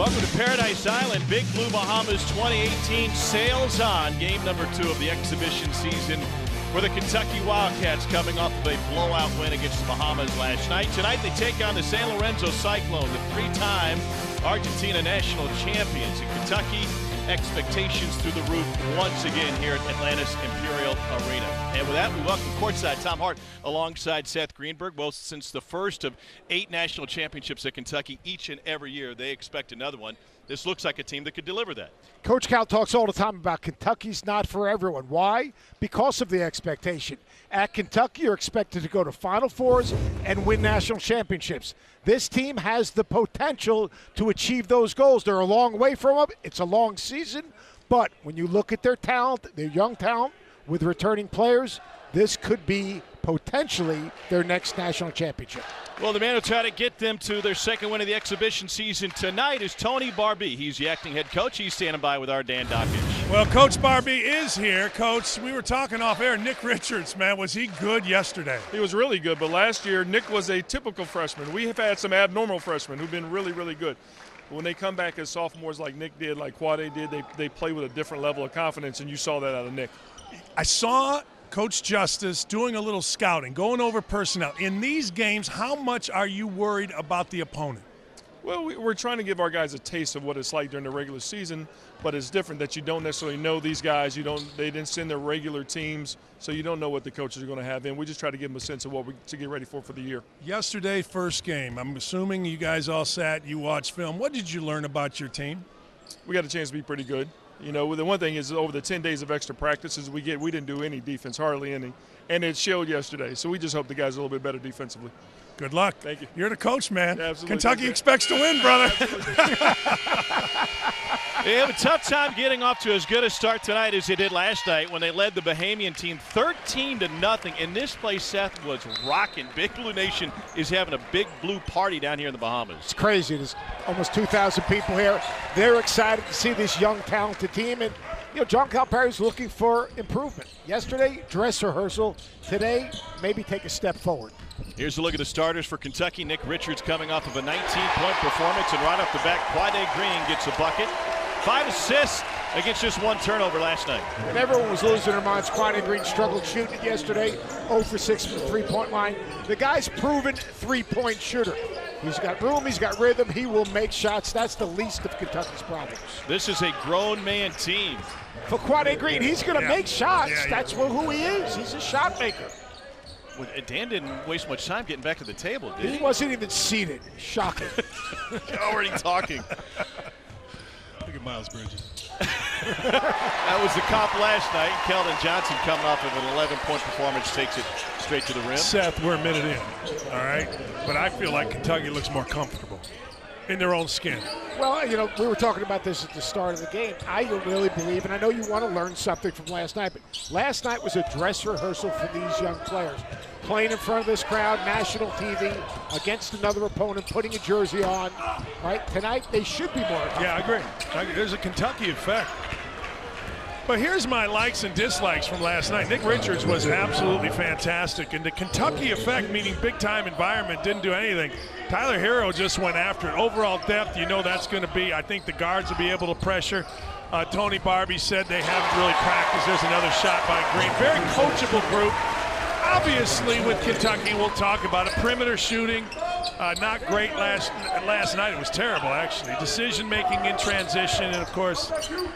Welcome to Paradise Island. Big Blue Bahamas 2018 sails on. Game number 2 of the exhibition season for the Kentucky Wildcats, coming off of a blowout win against the Bahamas last night. Tonight they take on the San Lorenzo Cyclone, the 3-time Argentina national champions. In Kentucky, expectations through the roof once again here at Atlanta's Imperial Arena. And with that, we welcome courtside Tom Hart alongside Seth Greenberg. Well, since the first of 8 national championships at Kentucky each and every year, they expect another one. This looks like a team that could deliver that. Coach Cal talks all the time about Kentucky's not for everyone. Why? Because of the expectation. At Kentucky, you're expected to go to Final Fours and win national championships. This team has the potential to achieve those goals. They're a long way from them. It's a long season. But when you look at their talent, their young talent with returning players, this could be potentially their next national championship. Well, the man who tried to get them to their second win of the exhibition season tonight is Tony Barbee. He's the acting head coach. He's standing by with our Dan Dockage. Well, Coach Barbee is here. Coach, we were talking off air. Nick Richards, man, was he good yesterday? He was really good, but last year Nick was a typical freshman. We have had some abnormal freshmen who've been really, really good. When they come back as sophomores like Nick did, like Quade did, they play with a different level of confidence, and you saw that out of Nick. I saw Coach Justice doing a little scouting, going over personnel. In these games, how much are you worried about the opponent? Well, we're trying to give our guys a taste of what it's like during the regular season, but it's different that you don't necessarily know these guys. They didn't send their regular teams, so you don't know what the coaches are going to have in. We just try to give them a sense of what to get ready for the year. Yesterday, first game. I'm assuming you guys all sat, you watched film. What did you learn about your team? We got a chance to be pretty good. You know, the one thing is over the 10 days of extra practices we didn't do any defense, hardly any, and it showed yesterday. So we just hope the guys are a little bit better defensively. Good luck. Thank you. You're the coach, man. Yeah, absolutely. Kentucky expects to win, brother. They have a tough time getting off to as good a start tonight as they did last night when they led the Bahamian team 13-0. And this place, Seth, was rocking. Big Blue Nation is having a big blue party down here in the Bahamas. It's crazy. There's almost 2,000 people here. They're excited to see this young, talented team. And, you know, John Calipari's looking for improvement. Yesterday, dress rehearsal. Today, maybe take a step forward. Here's a look at the starters for Kentucky. Nick Richards coming off of a 19-point performance, and right off the back, Quade Green gets a bucket. 5 assists against just 1 turnover last night. And everyone was losing their minds. Quade Green struggled shooting yesterday, 0 for 6 from the three-point line. The guy's proven three-point shooter. He's got room, he's got rhythm, he will make shots. That's the least of Kentucky's problems. This is a grown man team. For Quade Green, he's going to make shots. Yeah. That's who he is. He's a shot maker. Well, Dan didn't waste much time getting back to the table, did he? He wasn't even seated. Shocking. Already talking. Look at Miles Bridges. That was the comp last night. Keldon Johnson coming off of an 11-point performance takes it straight to the rim. Seth, we're a minute in, all right? But I feel like Kentucky looks more comfortable in their own skin. Well, you know, we were talking about this at the start of the game. I really believe, and I know you want to learn something from last night, but last night was a dress rehearsal for these young players. Playing in front of this crowd, national TV, against another opponent, putting a jersey on, right? Tonight, they should be more comfortable. Yeah, I agree. There's a Kentucky effect. But here's my likes and dislikes from last night. Nick Richards was absolutely fantastic. And the Kentucky effect, meaning big-time environment, didn't do anything. Tyler Hero just went after it. Overall depth, you know that's going to be, I think the guards will be able to pressure. Tony Barbee said they haven't really practiced. There's another shot by Green. Very coachable group. Obviously, with Kentucky, we'll talk about it. Perimeter shooting, not great last night. It was terrible, actually. Decision-making in transition, and, of course,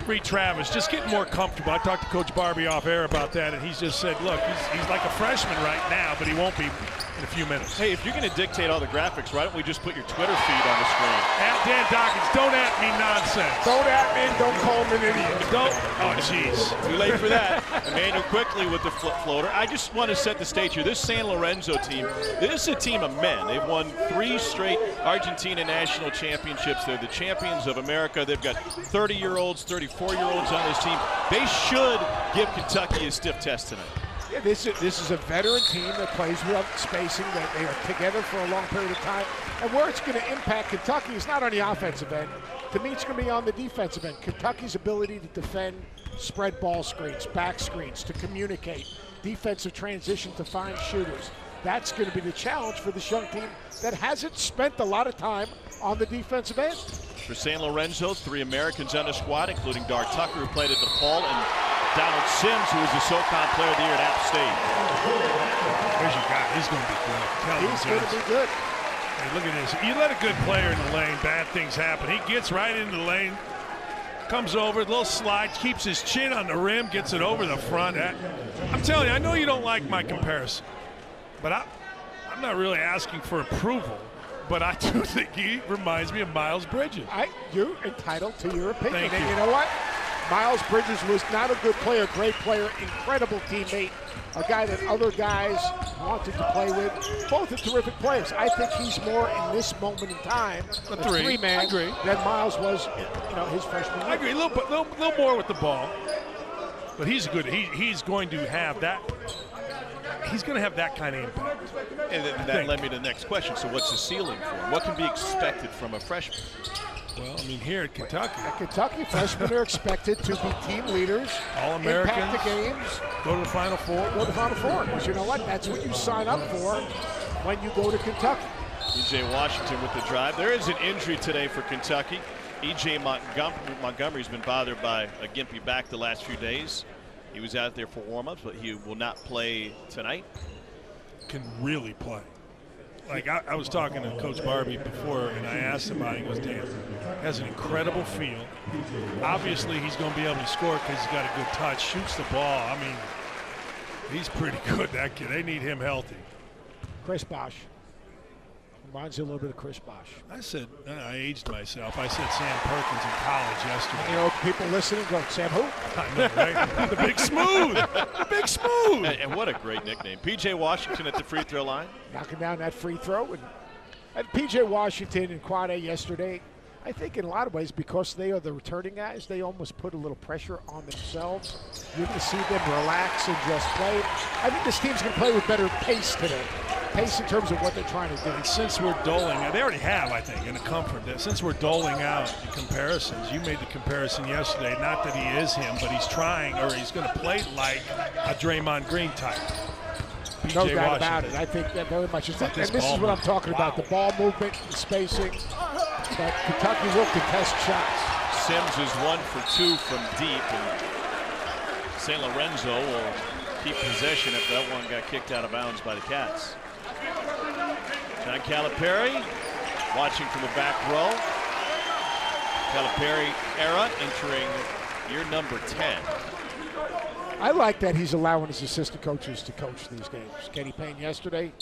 Reed Travis just getting more comfortable. I talked to Coach Barbee off air about that, and he just said, look, he's like a freshman right now, but he won't be in a few minutes. Hey, if you're going to dictate all the graphics, why don't we just put your Twitter feed on the screen? At Dan Dockage, don't at me nonsense. Don't at me, don't call him an idiot. Don't. Oh, jeez. Too late for that. Emmanuel quickly with the floater. I just want to set the stage here. This San Lorenzo team, this is a team of men. They've won 3 straight Argentina national championships. They're the champions of America. They've got 30-year-olds, 34-year-olds on this team. They should give Kentucky a stiff test tonight. Yeah, this is a veteran team that plays without spacing, that they are together for a long period of time. And where it's going to impact Kentucky is not on the offensive end. To me, it's going to be on the defensive end. Kentucky's ability to defend spread ball screens, back screens, to communicate, defensive transition to find shooters. That's going to be the challenge for this young team that hasn't spent a lot of time on the defensive end. For San Lorenzo, 3 Americans on the squad, including Dar Tucker, who played at DePaul, and Donald Sims, who was the SoCon Player of the Year at App State. There's your guy. He's going to be good. He's going to be good. Hey, look at this. You let a good player in the lane, bad things happen. He gets right into the lane, comes over, little slide, keeps his chin on the rim, gets it over the front. I'm telling you, I know you don't like my comparison, but I'm not really asking for approval. But I do think he reminds me of Miles Bridges. You're entitled to your opinion. Thank and you. You know what? Miles Bridges was not a good player, great player, incredible teammate, a guy that other guys wanted to play with. Both are terrific players. I think he's more in this moment in time a three-man than Miles was, his freshman year. I agree. A little more with the ball, but he's good. He's going to have that. He's going to have that kind of impact. And that led me to the next question. So what's the ceiling for him? What can be expected from a freshman? Well, I mean, here at Kentucky. At Kentucky, freshmen are expected to be team leaders, All-Americans, impact the games, go to the Final Four. Go to the Final Four. Because you know what? That's what you sign up for when you go to Kentucky. E.J. Washington with the drive. There is an injury today for Kentucky. E.J. Montgomery's been bothered by a gimpy back the last few days. He was out there for warm-ups, but he will not play tonight. Can really play. Like I was talking to Coach Barbie before, and I asked him about it. He goes, "Damn, has an incredible feel. Obviously, he's going to be able to score because he's got a good touch. Shoots the ball. I mean, he's pretty good. That kid. They need him healthy." Chris Bosh. Reminds you a little bit of Chris Bosh. I said, I aged myself. I said Sam Perkins in college yesterday. You know, people listening go, Sam who? I know, right? The Big Smooth. The Big Smooth. And what a great nickname. P.J. Washington at the free throw line. Knocking down that free throw. And P.J. Washington and Quade yesterday, I think in a lot of ways, because they are the returning guys, they almost put a little pressure on themselves. You're going to see them relax and just play. I think this team's going to play with better pace today. Pace in terms of what they're trying to do. And since we're doling, they already have, I think, in a comfort. Since we're doling out the comparisons, you made the comparison yesterday, not that he is him, but he's trying, or he's going to play like a Draymond Green type. No doubt about it. I think that very much is. And this is what I'm talking about, the ball movement, the spacing. But Kentucky will contest shots. Sims is 1 for 2 from deep, and San Lorenzo will keep possession after that one got kicked out of bounds by the Cats. John Calipari watching from the back row. Calipari era entering year number 10. I like that he's allowing his assistant coaches to coach these games. Kenny Payne yesterday.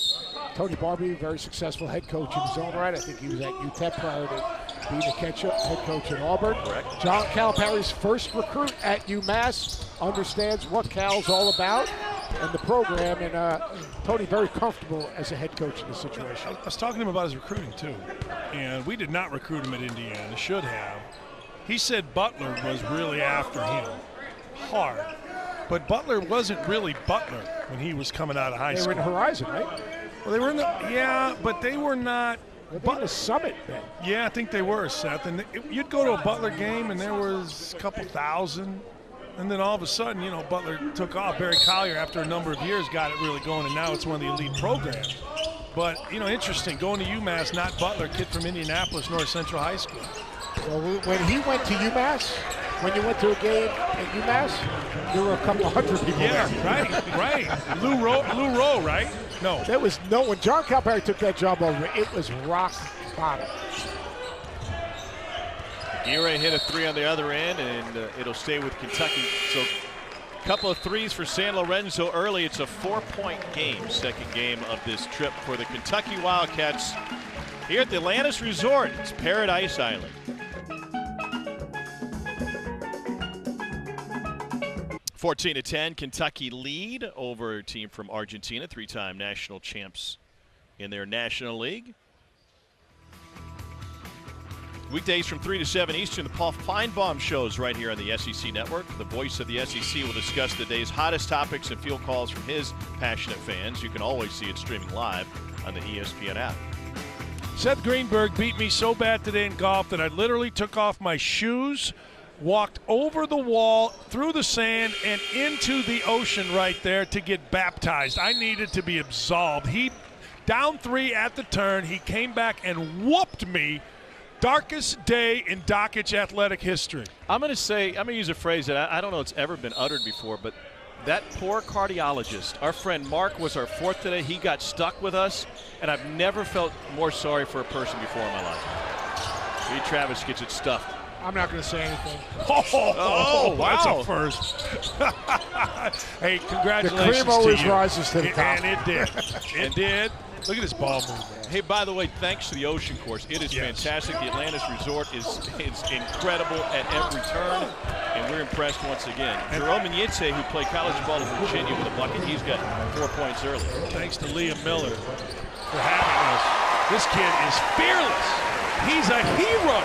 Tony Barbie, very successful head coach in his own right. I think he was at UTEP prior to being a head coach at Auburn. Correct. John Calipari's first recruit at UMass, understands what Cal's all about and the program, and Tony very comfortable as a head coach in this situation. I was talking to him about his recruiting too, and we did not recruit him at Indiana, should have. He said Butler was really after him hard, but Butler wasn't really Butler when he was coming out of high school. They were in Horizon, right? Well, they were in the, but they were not. But the Summit then. Yeah, I think they were, Seth. And you'd go to a Butler game and there was a couple thousand, and then all of a sudden, Butler took off. Barry Collier, after a number of years, got it really going, and now it's one of the elite programs. But, interesting, going to UMass, not Butler, kid from Indianapolis, North Central High School. Well, when he went to UMass, when you went to a game at UMass, there were a couple of hundred people there. Right. Lou Rowe, right? No. There was no, when John Calipari took that job over, it was rock bottom. Aguirre hit a 3 on the other end, and it'll stay with Kentucky. So a couple of threes for San Lorenzo early. It's a 4-point game, second game of this trip for the Kentucky Wildcats here at the Atlantis Resort. It's Paradise Island. (14-10), Kentucky lead over a team from Argentina, 3-time national champs in their National League. Weekdays from 3 to 7 Eastern, the Paul Feinbaum shows right here on the SEC Network. The voice of the SEC will discuss the day's hottest topics and field calls from his passionate fans. You can always see it streaming live on the ESPN app. Seth Greenberg beat me so bad today in golf that I literally took off my shoes, walked over the wall, through the sand, and into the ocean right there to get baptized. I needed to be absolved. He down 3 at the turn. He came back and whooped me darkest day in Dockage athletic history. I'm going to use a phrase that I don't know it's ever been uttered before, but that poor cardiologist, our friend Mark was our fourth today. He got stuck with us, and I've never felt more sorry for a person before in my life. Lee Travis gets it stuffed. I'm not going to say anything. Oh, wow. That's a first. Hey, congratulations the cream always to you. rises to the top. And it did. It did. Look at this ball movement. Hey, by the way, thanks to the Ocean Course. It is fantastic. The Atlantis Resort is incredible at every turn, and we're impressed once again. Jerome Inyitse, who played college ball in Virginia with a bucket, he's got 4 points early. Thanks to Liam Miller for having us. This kid is fearless. He's a hero.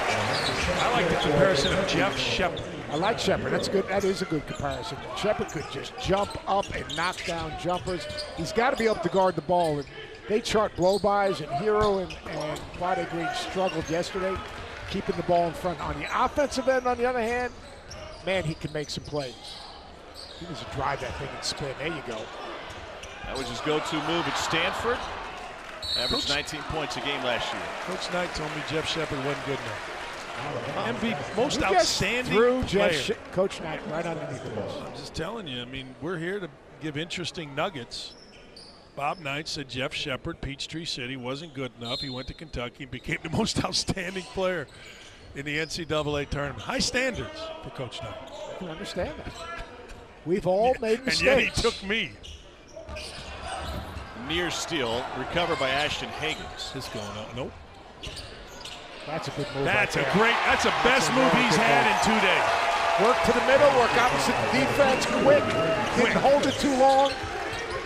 I like the comparison of Jeff Shepard. I like Shepard. That's good. That is a good comparison. Shepard could just jump up and knock down jumpers. He's got to be able to guard the ball. And they chart blow-bys, and Hero and Friday Green struggled yesterday keeping the ball in front. On the offensive end, on the other hand, man, he can make some plays. He needs to drive that thing and spin. There you go. That was his go-to move at Stanford. Averaged 19 points a game last year. Coach Knight told me Jeff Shepard wasn't good enough. MVP, most outstanding player. Coach Knight right underneath the ball. I'm just telling you, I mean, we're here to give interesting nuggets. Bob Knight said Jeff Shepard, Peachtree City, wasn't good enough. He went to Kentucky and became the most outstanding player in the NCAA tournament. High standards for Coach Knight. I can understand that. We've all made mistakes. And yet he took me. Near steal, recovered by Ashton Higgins. This going on. Nope. That's a good move. That's a best move he's had in 2 days. Work to the middle, work opposite the defense, quick. Didn't hold it too long.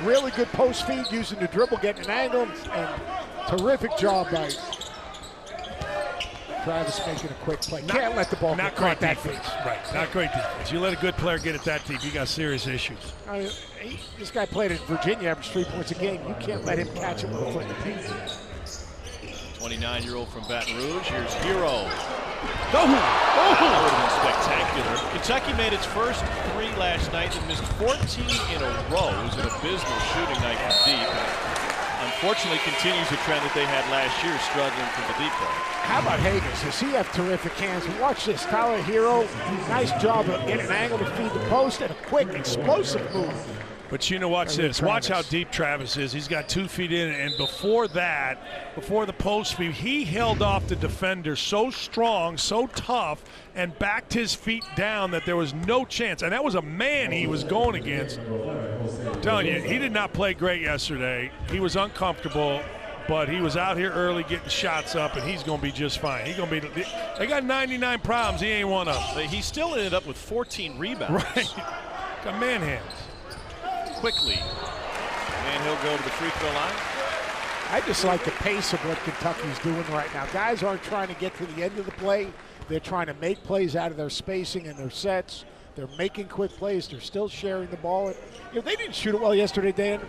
Really good post feed, using the dribble, getting an angle, and terrific job by Travis making a quick play. Can't let the ball not get caught great that defense. deep. Right, not great defense. You let a good player get it that deep, you got serious issues. I mean, this guy played at Virginia, averaged 3 points a game. You can't let him catch it with a foot in the paint. 29-year-old from Baton Rouge. Here's Hero. That would have been spectacular. Kentucky made its first three last night and missed 14 in a row. It was an abysmal shooting night from deep. Unfortunately, continues the trend that they had last year, struggling from the deep ball. How about Higgins? Does he have terrific hands? Watch this. Tyler Hero, nice job of getting an angle to feed the post and a quick, explosive move. But you know, watch this. Watch how deep Travis is. He's got 2 feet in, and before that, before the post feed, he held off the defender so strong, so tough, and backed his feet down that there was no chance. And that was a man he was going against. I'm telling you, he did not play great yesterday. He was uncomfortable, but he was out here early getting shots up, and he's going to be just fine. He's going to be. They got 99 problems. He ain't one of them. But he still ended up with 14 rebounds. Right. Got man hands. Quickly, and he'll go to the free throw line. I just like the pace of what Kentucky's doing right now. Guys aren't trying to get to the end of the play. They're trying to make plays out of their spacing and their sets. They're making quick plays. They're still sharing the ball. You know, they didn't shoot it well yesterday, Dan.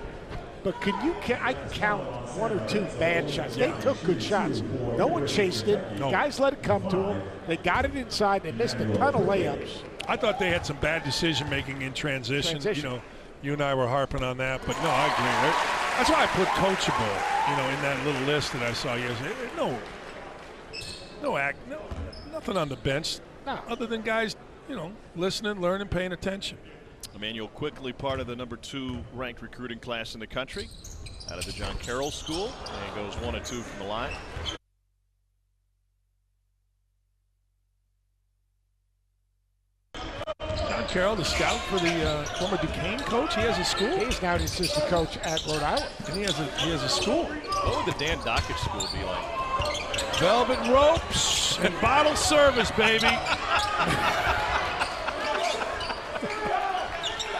But I can count 1 or 2 bad shots. They took good shots. No one chased it. No. Guys let it come to them. They got it inside. They missed a ton of layups. I thought they had some bad decision-making in transition. You know, you and I were harping on that, but no, I agree. Right? That's why I put coachable, you know, in that little list that I saw yesterday. Nothing on the bench, other than guys, you know, listening, learning, paying attention. Emmanuel Quickly, part of the number 2 ranked recruiting class in the country, out of the John Carroll School, and goes 1 of 2 from the line. John Carroll, the scout for the former Duquesne coach, he has a school. He's now the assistant coach at Rhode Island, and he has a school. What would the Dan Dockage school be like? Velvet ropes and bottle service, baby.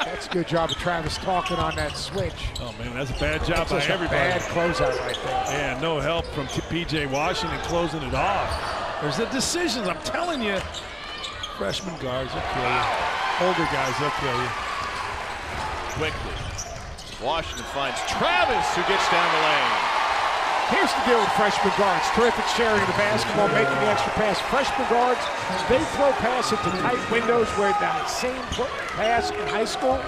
That's a good job of Travis talking on that switch. Oh man, that's a bad job by everybody. Bad closeout right there. Yeah, no help from P.J. Washington closing it off. There's the decisions. I'm telling you, freshman guards will kill you. Older guys, they'll kill you. Quickly, Washington finds Travis, who gets down the lane. Here's the deal with freshman guards. Terrific sharing of the basketball, making the extra pass. Freshman guards, they throw pass into tight windows where that same pass in high school,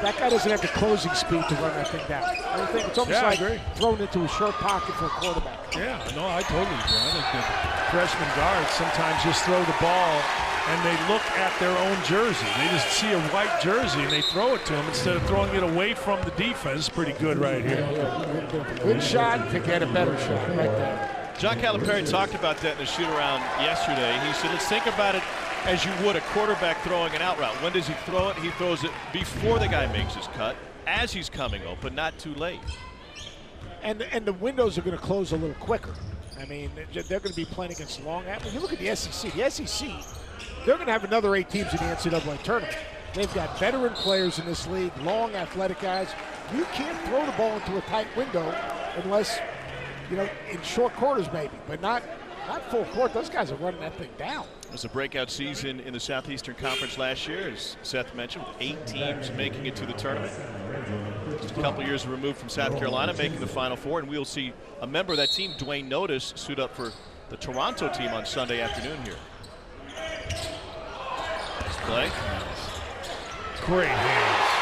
that guy doesn't have the closing speed to run that thing down. I don't think it's almost like thrown into a short pocket for a quarterback. Yeah, no, I totally agree. I think the freshman guards sometimes just throw the ball and they look at their own jersey. They just see a white jersey and they throw it to him instead of throwing it away from the defense. Pretty good right here. Good shot to get a better shot right there. John Calipari talked about that in the shoot-around yesterday. He said, let's think about it as you would a quarterback throwing an out route. When does he throw it? He throws it before the guy makes his cut, as he's coming open, not too late. And the windows are going to close a little quicker. I mean, they're going to be playing against long. When you look at the SEC, they're going to have another 8 teams in the NCAA tournament. They've got veteran players in this league, long, athletic guys. You can't throw the ball into a tight window unless, you know, in short quarters maybe, but not full court. Those guys are running that thing down. It was a breakout season in the Southeastern Conference last year, as Seth mentioned, with 8 teams making it to the tournament. Just a couple years removed from South Carolina making the Final Four, and we'll see a member of that team, Dwayne Notice, suit up for the Toronto team on Sunday afternoon here. Nice play. Great hands.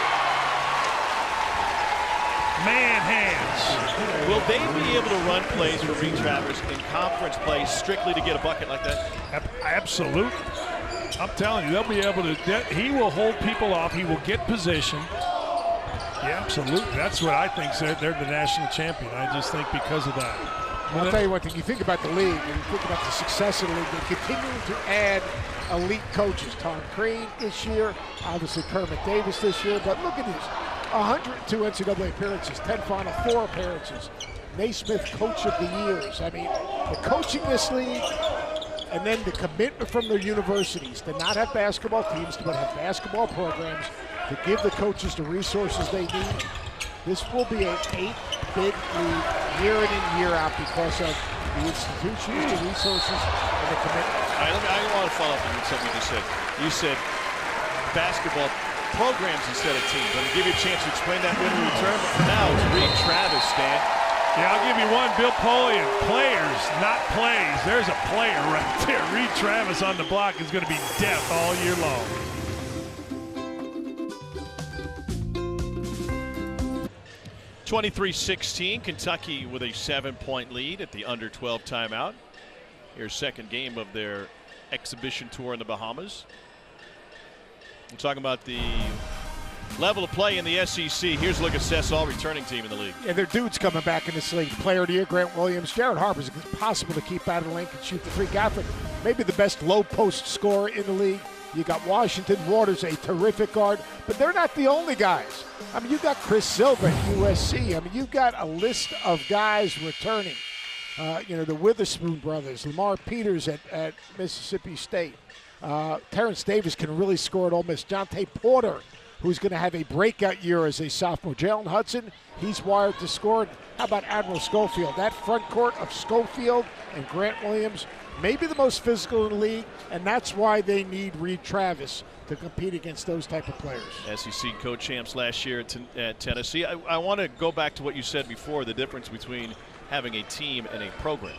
Man hands. Will they be able to run plays for Reed Travers in conference play strictly to get a bucket like that? Absolutely. I'm telling you, they'll be able to. He will hold people off. He will get position. Yeah, absolutely. That's what I think. They're the national champion. I just think because of that. I'll tell you one thing. You think about the league, and you think about the success of the league. They're continuing to add elite coaches. Tom Crean this year, obviously Kermit Davis this year. But look at these. 102 NCAA appearances, 10 Final Four appearances, Naismith Coach of the Years. I mean, the coaching this league, and then the commitment from their universities to not have basketball teams, but have basketball programs to give the coaches the resources they need. This will be an 8-bid league year in and year out because of the institutions, the resources, and the commitment. All right, I want to follow up on something you just said. You said basketball programs instead of teams. I'm going to give you a chance to explain that when we return. But for now, it's Reed Travis, Stan. Yeah, I'll give you one. Bill Polian. Players, not plays. There's a player right there. Reed Travis on the block is going to be death all year long. (23-16), Kentucky with a 7-point lead at the under 12 timeout. Here's second game of their exhibition tour in the Bahamas. We're talking about the level of play in the SEC. Here's a look at Seth's all returning team in the league. Yeah, there are dudes coming back in this league. Player of the year, Grant Williams. Jared Harper's possible to keep out of the lane and shoot the free. Gafford, maybe the best low post scorer in the league. You got Washington Waters, a terrific guard, but they're not the only guys. I mean, you got Chris Silva at USC. I mean, you've got a list of guys returning. You know, the Witherspoon brothers, Lamar Peters at Mississippi State. Terrence Davis can really score at Ole Miss. Jonte Porter, who's going to have a breakout year as a sophomore. Jalen Hudson, he's wired to score. How about Admiral Schofield? That front court of Schofield and Grant Williams, maybe the most physical in the league, and that's why they need Reed Travis to compete against those type of players. SEC co-champs last year at Tennessee. I want to go back to what you said before, the difference between having a team and a program.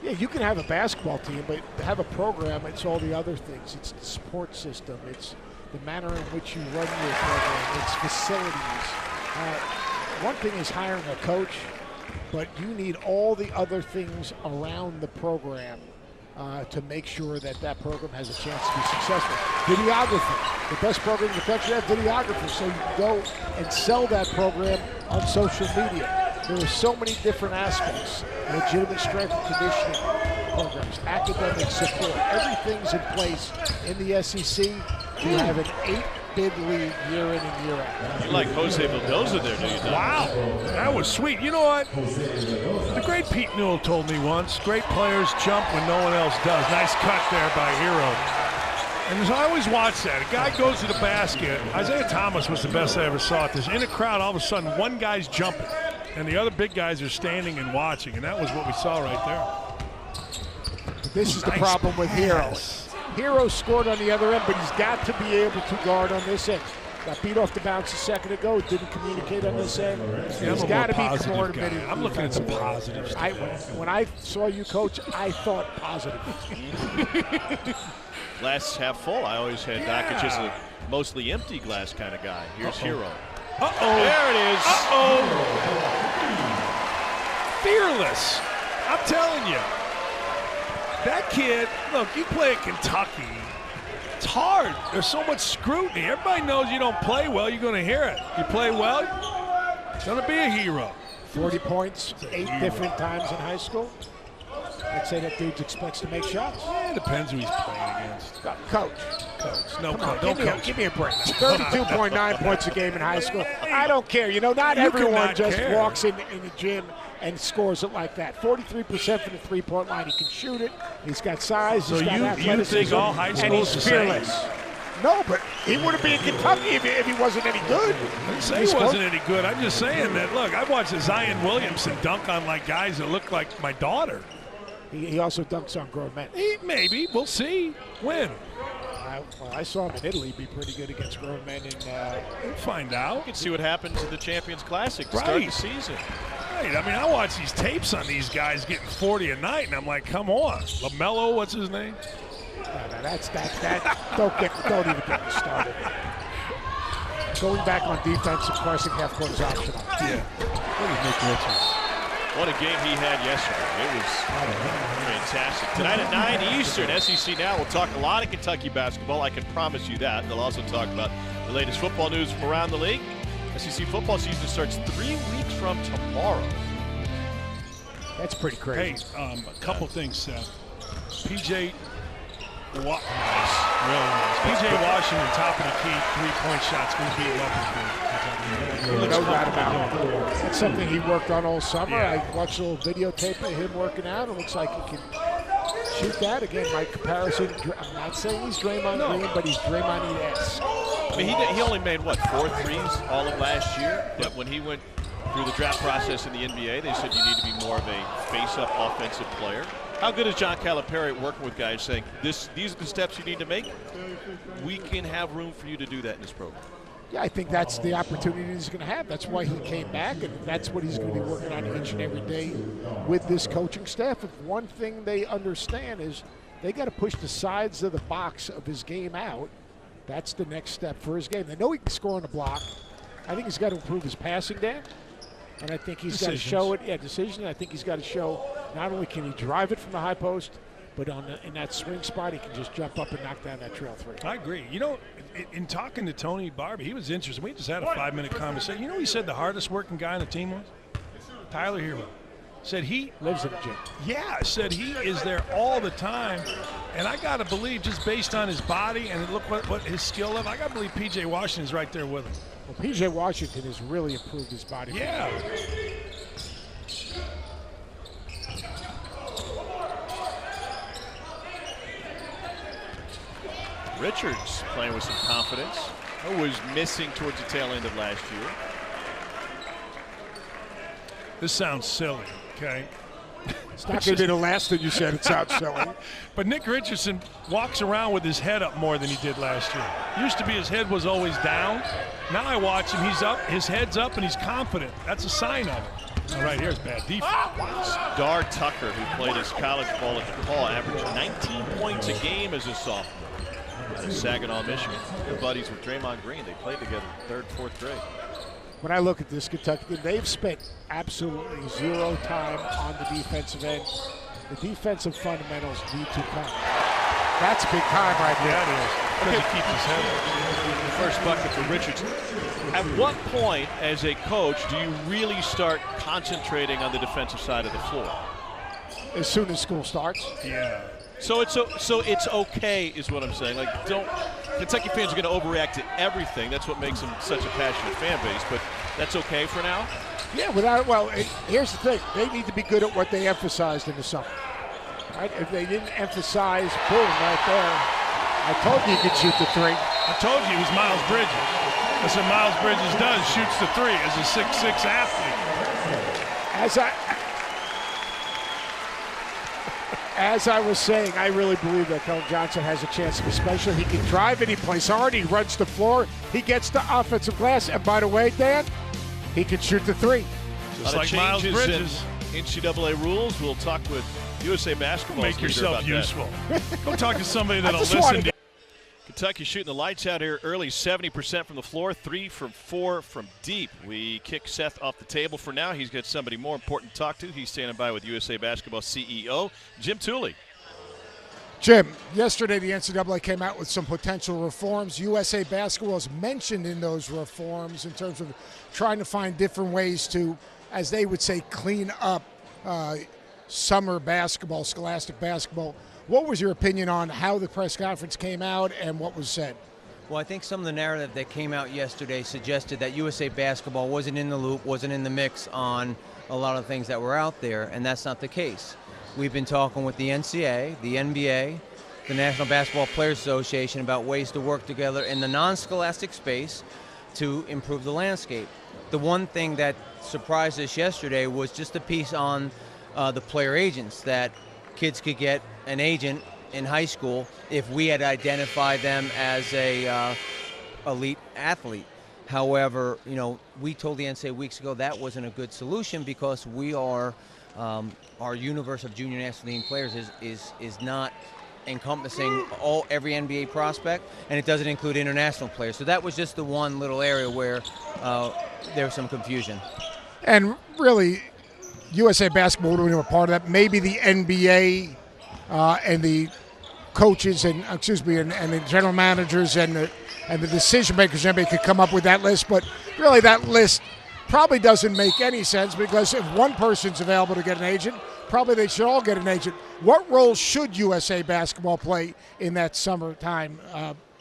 Yeah, you can have a basketball team, but to have a program, it's all the other things. It's the support system. It's the manner in which you run your program. It's facilities. One thing is hiring a coach, but you need all the other things around the program to make sure that that program has a chance to be successful. Videography. The best program in the country has videographers, so you can go and sell that program on social media. There are so many different aspects. Legitimate strength and conditioning programs, academic support, everything's in place in the SEC. You have an 8-bid league year in and year out. You like Jose Mendoza there, do you not? Wow, that was sweet. You know what? The great Pete Newell told me once, great players jump when no one else does. Nice cut there by Hero. And I always watch that. A guy goes to the basket. Isaiah Thomas was the best I ever saw at this. In a crowd, all of a sudden, one guy's jumping, and the other big guys are standing and watching, and that was what we saw right there. This is the problem with Hero. Hero scored on the other end, but he's got to be able to guard on this end. Got beat off the bounce a second ago. Didn't communicate on this end. He's got to be coordinated. I'm looking at some positives. When I saw you, Coach, I thought positive. glass half full. I always had Doncic as a mostly empty glass kind of guy. Here's Hero. There it is. Fearless. I'm telling you. That kid, look, you play at Kentucky. It's hard. There's so much scrutiny. Everybody knows you don't play well, you're going to hear it. You play well, it's going to be a hero. 40 points, 8 different times in high school. I'd say that dude expects to make shots. Yeah, it depends who he's playing against. Coach. No, Come on, don't coach. give me a break. 32.9 points a game in high school. I don't care. You know, not everyone just walks in the gym and scores it like that. 43% from the three-point line. He can shoot it. He's got size. So he's got athleticism, you think all high and he's schools are fearless. No, but he wouldn't be in Kentucky if he wasn't any good. I didn't say he wasn't any good. I'm just saying that, look, I've watched Zion Williamson dunk on like guys that look like my daughter. He also dunks on grown men. Maybe. We'll see. When? I saw him in Italy be pretty good against grown men. We'll find out. You can see what happens in the Champions Classic to start the season. Right. I mean, I watch these tapes on these guys getting 40 a night, and I'm like, come on. LaMelo, what's his name? No, that's don't even get me started. Going back on defense, of course, half court is optional. Yeah. What is Nick Richards? What a game he had yesterday. It was fantastic. Tonight at 9 Eastern, SEC Now will talk a lot of Kentucky basketball. I can promise you that. They'll also talk about the latest football news from around the league. SEC football season starts 3 weeks from tomorrow. That's pretty crazy. Hey, a couple things, Seth. PJ, really nice. PJ Washington, top of the key, three-point shot's going to be a weapon for Kentucky. No doubt about it. That's something he worked on all summer. I watched a little videotape of him working out. It looks like he can shoot that. Again, my comparison, I'm not saying he's Draymond Green, but he's Draymond-esque. I mean, he only made, 4 threes all of last year? But when he went through the draft process in the NBA, they said you need to be more of a face-up offensive player. How good is John Calipari working with guys saying, these are the steps you need to make? We can have room for you to do that in this program. Yeah, I think that's the opportunity he's going to have. That's why he came back, and that's what he's going to be working on each and every day with this coaching staff. If one thing they understand is they got to push the sides of the box of his game out. That's the next step for his game. They know he can score on the block. I think he's got to improve his passing game, and I think he's got to show it. Yeah, decision. I think he's got to show not only can he drive it from the high post, but in that swing spot, he can just jump up and knock down that trail three. I agree. You know, in talking to Tony Barbie, he was interested. We just had a 5-minute conversation. You know, he said the hardest working guy on the team was Tyler Hero. Said he lives in the gym. Yeah, said he is there all the time, and I got to believe just based on his body and look what his skill level. I got to believe P.J. Washington is right there with him. Well, P.J. Washington has really improved his body. Yeah. Richards playing with some confidence. Who was missing towards the tail end of last year. This sounds silly, okay? It's not going to be the last thing you said. It sounds silly. But Nick Richardson walks around with his head up more than he did last year. Used to be his head was always down. Now I watch him, he's up, his head's up, and he's confident. That's a sign of it. All right, here's bad defense. Dar Tucker, who played his college ball at DePaul, averaged 19 points a game as a sophomore. Saginaw, Michigan. They're buddies with Draymond Green. They played together 3rd, 4th grade. When I look at this Kentucky team, they've spent absolutely zero time on the defensive end. The defensive fundamentals need to come. That's big time right there. Yeah, it is. Because he keeps his head up. The first bucket for Richards. At what point, as a coach, do you really start concentrating on the defensive side of the floor? As soon as school starts. Yeah. So it's okay, is what I'm saying. Like, Kentucky fans are going to overreact to everything. That's what makes them such a passionate fan base. But that's okay for now. Yeah, here's the thing: they need to be good at what they emphasized in the summer. Right? If they didn't emphasize, boom, right there. I told you could shoot the three. I told you he was Miles Bridges. That's what Miles Bridges does: shoots the three as a 6'6" athlete. As I was saying, I really believe that Keldon Johnson has a chance to be special. He can drive it, he plays hard, he runs the floor, he gets the offensive glass. And by the way, Dan, he can shoot the three. Just like Miles Bridges. NCAA rules. We'll talk with USA Basketball. Make yourself useful. Go talk to somebody that'll I just listen to you. Kentucky shooting the lights out here early, 70% from the floor, 3 from 4 from deep. We kick Seth off the table for now. He's got somebody more important to talk to. He's standing by with USA Basketball CEO, Jim Tooley. Jim, yesterday the NCAA came out with some potential reforms. USA Basketball is mentioned in those reforms in terms of trying to find different ways to, as they would say, clean up summer basketball, scholastic basketball. What was your opinion on how the press conference came out and what was said? Well, I think some of the narrative that came out yesterday suggested that USA Basketball wasn't in the loop, wasn't in the mix on a lot of things that were out there, and that's not the case. We've been talking with the NCAA, the NBA, the National Basketball Players Association about ways to work together in the non-scholastic space to improve the landscape. The one thing that surprised us yesterday was just a piece on the player agents, that kids could get an agent in high school if we had identified them as a elite athlete. However, you know, we told the NCAA weeks ago that wasn't a good solution because we are our universe of junior national team players is not encompassing every NBA prospect, and it doesn't include international players. So that was just the one little area where there was some confusion. And really, USA Basketball would have been a part of that. Maybe the NBA and the coaches and the general managers and the decision makers in the NBA could come up with that list, but really that list probably doesn't make any sense because if one person's available to get an agent, probably they should all get an agent. What role should USA Basketball play in that summertime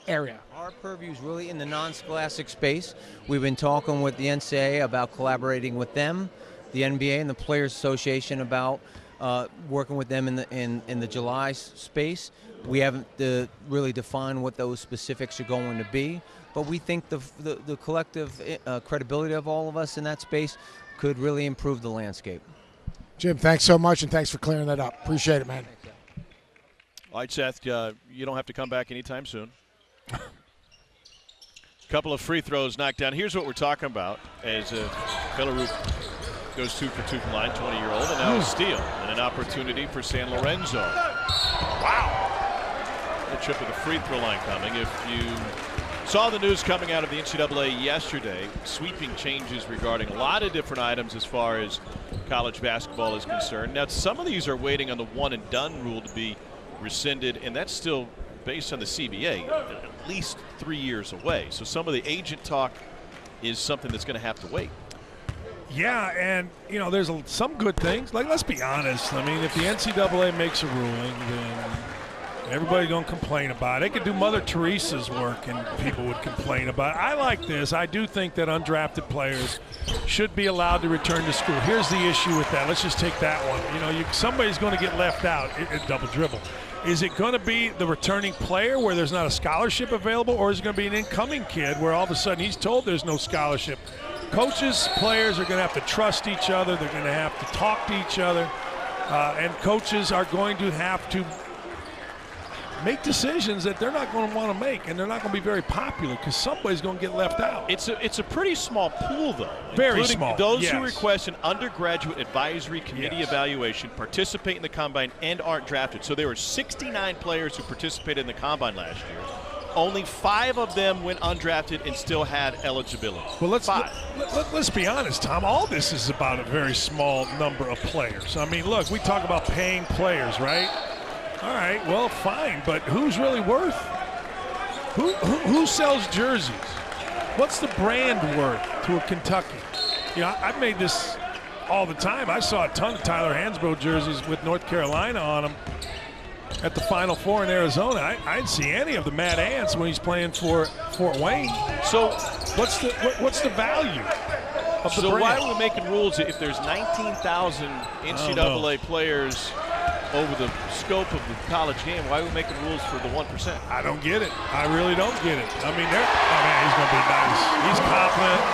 area? Our purview is really in the non-scholastic space. We've been talking with the NCAA about collaborating with them, the NBA and the Players Association about working with them in the July space. We haven't really defined what those specifics are going to be, but we think the collective credibility of all of us in that space could really improve the landscape. Jim, thanks so much, and thanks for clearing that up. Appreciate it, man. All right, Seth, you don't have to come back anytime soon. Couple of free throws knocked down. Here's what we're talking about as Belarus goes 2 for 2 from line, 20-year-old, and now a steal and an opportunity for San Lorenzo. Wow. A trip to the free throw line coming. If you saw the news coming out of the NCAA yesterday, sweeping changes regarding a lot of different items as far as college basketball is concerned. Now, some of these are waiting on the one-and-done rule to be rescinded, and that's still based on the CBA, at least 3 years away. So some of the agent talk is something that's going to have to wait. Yeah, and, you know, there's some good things. Like, let's be honest. I mean, if the NCAA makes a ruling, then everybody's going to complain about it. They could do Mother Teresa's work and people would complain about it. I like this. I do think that undrafted players should be allowed to return to school. Here's the issue with that. Let's just take that one. You know, somebody's going to get left out. Double dribble. Is it going to be the returning player where there's not a scholarship available, or is it going to be an incoming kid where all of a sudden he's told there's no scholarship? Coaches, players are going to have to trust each other. They're going to have to talk to each other. And coaches are going to have to make decisions that they're not going to want to make, and they're not going to be very popular because somebody's going to get left out. It's a pretty small pool, though. Very small. Those who request an undergraduate advisory committee evaluation, participate in the combine, and aren't drafted. So there were 69 players who participated in the combine last year. Only 5 of them went undrafted and still had eligibility. Well, let's be honest, Tom. All this is about a very small number of players. I mean, look, we talk about paying players, right? All right, well, fine, but who's really worth? Who sells jerseys? What's the brand worth to a Kentucky? You know, I've made this all the time. I saw a ton of Tyler Hansbrough jerseys with North Carolina on them at the Final Four in Arizona. I didn't see any of the Mad Ants when he's playing for Fort Wayne. So what's the value of the brand? So why are we making rules if there's 19,000 NCAA players over the scope of the college game? Why are we making rules for the 1%? I don't get it. I really don't get it. I mean, he's going to be nice. He's confident.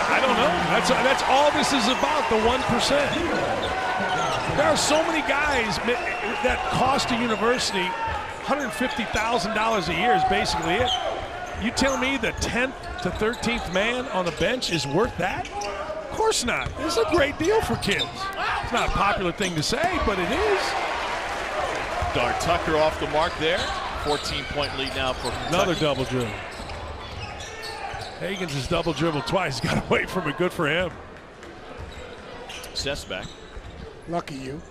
I don't know. That's all this is about, the 1%. There are so many guys that cost a university $150,000 a year is basically it. You tell me the 10th to 13th man on the bench is worth that? Of course not. This is a great deal for kids. It's not a popular thing to say, but it is. Dart Tucker off the mark there. 14-point lead now for Kentucky. Another double dribble. Hagens has double dribbled twice. Got away from it. Good for him. Seth's back. Lucky you.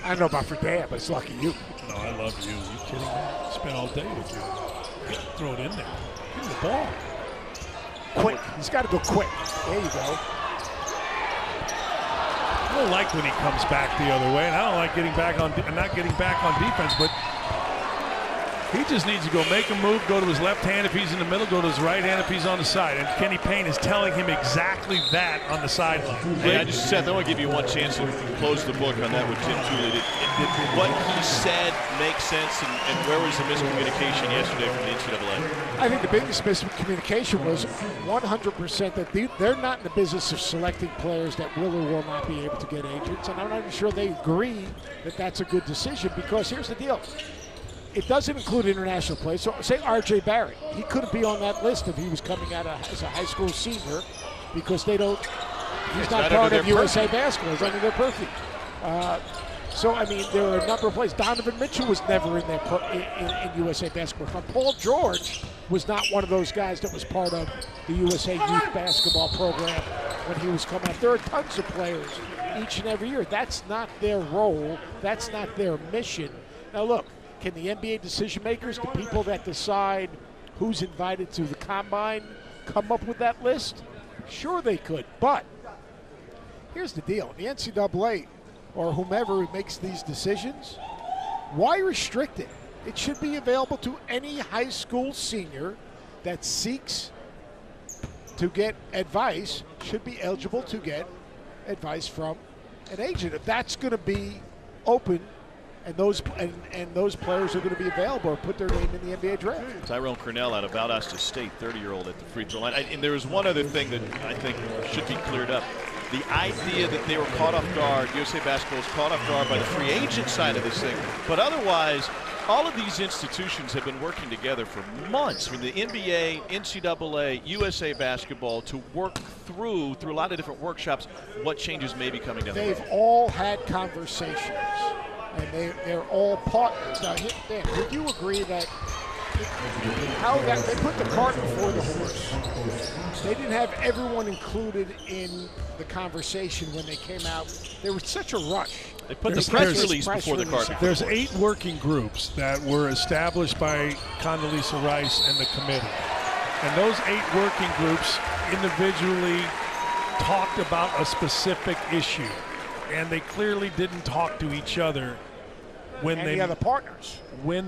I don't know about for Dan, but it's lucky you. No, I love you. Are you kidding me? Spent all day with you. Throw it in there. Give him the ball. Quick. He's got to go quick. There you go. I don't like when he comes back the other way, and I don't like not getting back on defense, but he just needs to go make a move, go to his left hand if he's in the middle, go to his right hand if he's on the side. And Kenny Payne is telling him exactly that on the sideline. Hey, Seth, I want to give you one chance to close the book on that with Tim Tooley. Did what he said make sense, and where was the miscommunication yesterday from the NCAA? I think the biggest miscommunication was 100% that they're not in the business of selecting players that will or will not be able to get agents, and I'm not even sure they agree that that's a good decision, because here's the deal. It doesn't include international players. So say R.J. Barrett. He couldn't be on that list if he was coming out as a high school senior, because he's not part of USA basketball. He's under their purview. So, I mean, there are a number of players. Donovan Mitchell was never in in USA basketball. Paul George was not one of those guys that was part of the USA youth basketball program when he was coming out. There are tons of players each and every year. That's not their role. That's not their mission. Now, look. Can the NBA decision makers, the people that decide who's invited to the combine, come up with that list? Sure they could, but here's the deal. The NCAA or whomever makes these decisions, why restrict it? It should be available to any high school senior that seeks to get advice, should be eligible to get advice from an agent. If that's going to be open, and those players are going to be available or put their name in the NBA draft. Tyrone Cornell out of Valdosta State, 30-year-old at the free throw line. And there was one other thing that I think should be cleared up. The idea that they were caught off guard, USA Basketball was caught off guard by the free agent side of this thing. But otherwise, all of these institutions have been working together for months. I mean, the NBA, NCAA, USA Basketball to work through a lot of different workshops what changes may be coming down the road. They've all had conversations. And they're all partners. Now, Dan, would you agree that they put the cart before the horse? They didn't have everyone included in the conversation when they came out. There was such a rush. They put the press release before the cart. There's 8 working groups that were established by Condoleezza Rice and the committee. And those 8 working groups individually talked about a specific issue. And they clearly didn't talk to each other when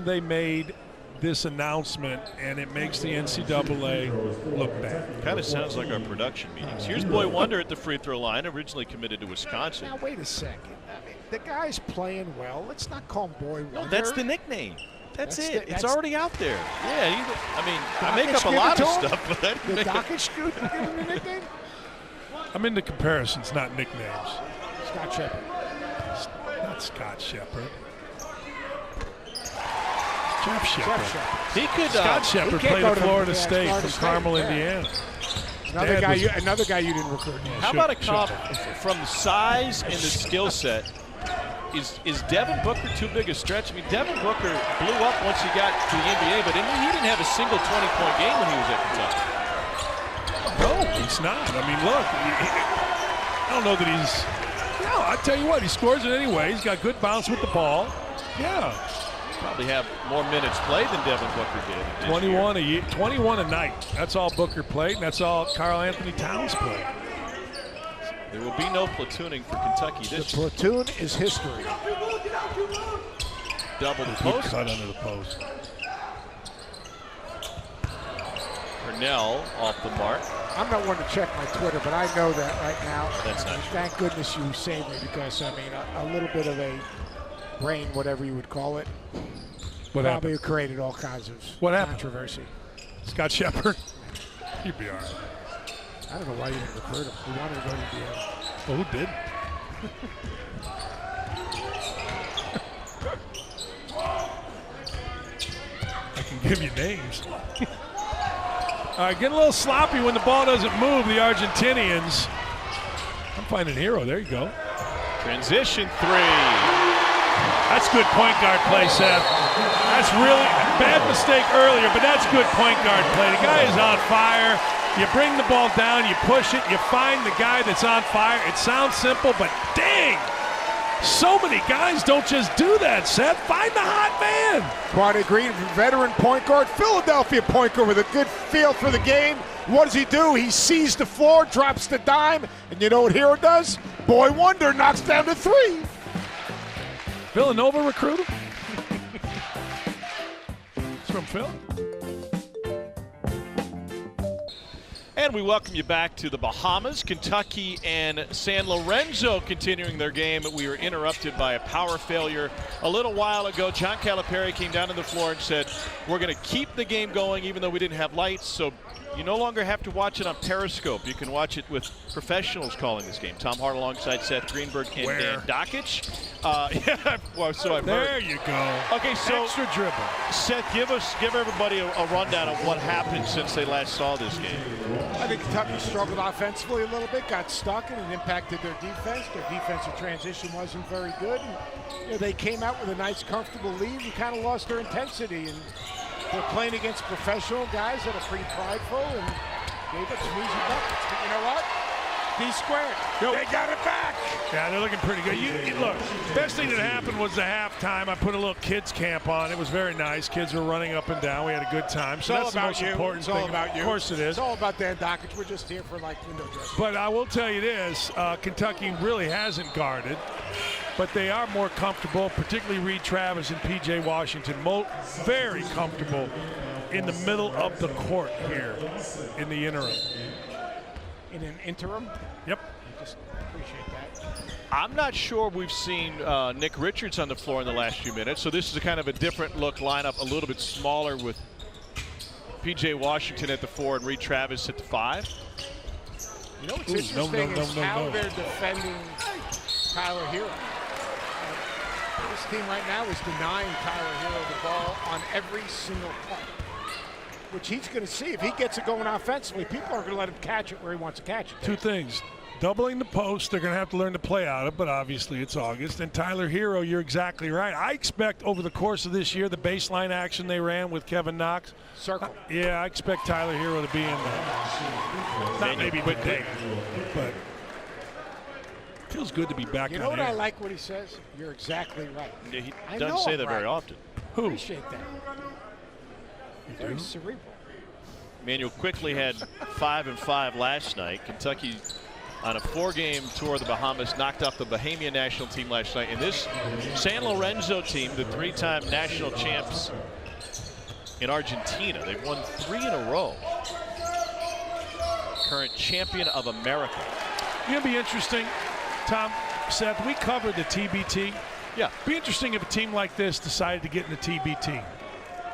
they made this announcement, and it makes the NCAA look bad. Kind of sounds like our production meetings. Here's Boy Wonder at the free throw line, originally committed to Wisconsin. Now wait a second. I mean, the guy's playing well. Let's not call him Boy Wonder. No, that's the nickname. That's it. It's already out there. Yeah, I make up a lot of stuff, but that the docket scoot give him a nickname. I'm into comparisons, not nicknames. Scott Shepard. Not Scott Shepard. Jeff Shepard. He could. Scott Shepard played at Florida State from Carmel, Indiana. Another guy you didn't recruit. How about a comp from the size and the skill set? Is Devin Booker too big a stretch? I mean, Devin Booker blew up once he got to the NBA, but he didn't have a single 20-point game when he was at Kentucky. No, he's not. I mean, look, I don't know that he's. No, I tell you what, he scores it anyway. He's got good bounce with the ball. Yeah. Probably have more minutes played than Devin Booker did. 21 a night. That's all Booker played, and that's all Karl Anthony Towns played. There will be no platooning for Kentucky this year. The platoon is history. Double the post. Cut under the post. Cornell off the mark. I'm not one to check my Twitter, but I know that right now. That's not true. Thank goodness you saved me, because, I mean, a little bit of a brain, whatever you would call it, probably created all kinds of controversy. Scott Shepard? He'd be all right. I don't know why you didn't recruit him. He wanted to go to Indiana. Well, who did? I can give you names. All right, getting a little sloppy when the ball doesn't move, the Argentinians. I'm finding Hero. There you go. Transition three. That's good point guard play, Seth. That's really bad mistake earlier, but that's good point guard play. The guy is on fire. You bring the ball down, you push it, you find the guy that's on fire. It sounds simple, but dang! So many guys don't just do that, Seth. Find the hot man. Quade Green, veteran point guard, Philadelphia point guard with a good feel for the game. What does he do? He sees the floor, drops the dime, and you know what Hero does? Boy wonder, knocks down to 3. Villanova recruit him? It's from Phil. And we welcome you back to the Bahamas. Kentucky and San Lorenzo continuing their game. We were interrupted by a power failure a little while ago. John Calipari came down to the floor and said, we're going to keep the game going even though we didn't have lights. So you no longer have to watch it on Periscope. You can watch it with professionals calling this game. Tom Hart alongside Seth Greenberg and Dan Dakich. Yeah, well, so I've heard. There you go. Okay, so extra dribble. Seth, give everybody a rundown of what happened since they last saw this game. I think Kentucky struggled offensively a little bit, got stuck, and it impacted their defense. Their defensive transition wasn't very good. And, they came out with a nice, comfortable lead and kind of lost their intensity. And they're playing against professional guys that are pretty prideful and gave up some easy buckets. But you know what? D-squared. They got it back. Yeah, they're looking pretty good. Look, best thing that happened was the halftime. I put a little kids camp on. It was very nice. Kids were running up and down. We had a good time. So that's the most important thing. It's all about you. Of course it is. It's all about Dan Dakich. We're just here for window dressing. But I will tell you this, Kentucky really hasn't guarded, but they are more comfortable, particularly Reed Travis and P.J. Washington. Very comfortable in the middle of the court here in the interim. In an interim? Yep. I just appreciate that. I'm not sure we've seen Nick Richards on the floor in the last few minutes, so this is a kind of a different look lineup, a little bit smaller with P.J. Washington at the 4 and Reed Travis at the 5. You know what's interesting is how they're defending Tyler Hero. This team right now is denying Tyler Hero the ball on every single play, which he's going to see. If he gets it going offensively, people aren't going to let him catch it where he wants to catch it. Two things. Doubling the post, they're going to have to learn to play out of, but obviously it's August. And Tyler Hero, you're exactly right. I expect over the course of this year, the baseline action they ran with Kevin Knox. Circle. I expect Tyler Hero to be in there. Not maybe today, but feels good to be back. You know what I like what he says? You're exactly right. Yeah, he doesn't say that very often. Who? Appreciate that. Very cerebral. Manuel quickly had 5 and 5 last night. Kentucky on a 4-game tour of the Bahamas knocked off the Bahamian national team last night. And this San Lorenzo team, the 3-time national champs in Argentina, they've won 3 in a row. Current champion of America. It's going to be interesting, Tom, Seth, we covered the TBT. Yeah. Be interesting if a team like this decided to get in the TBT.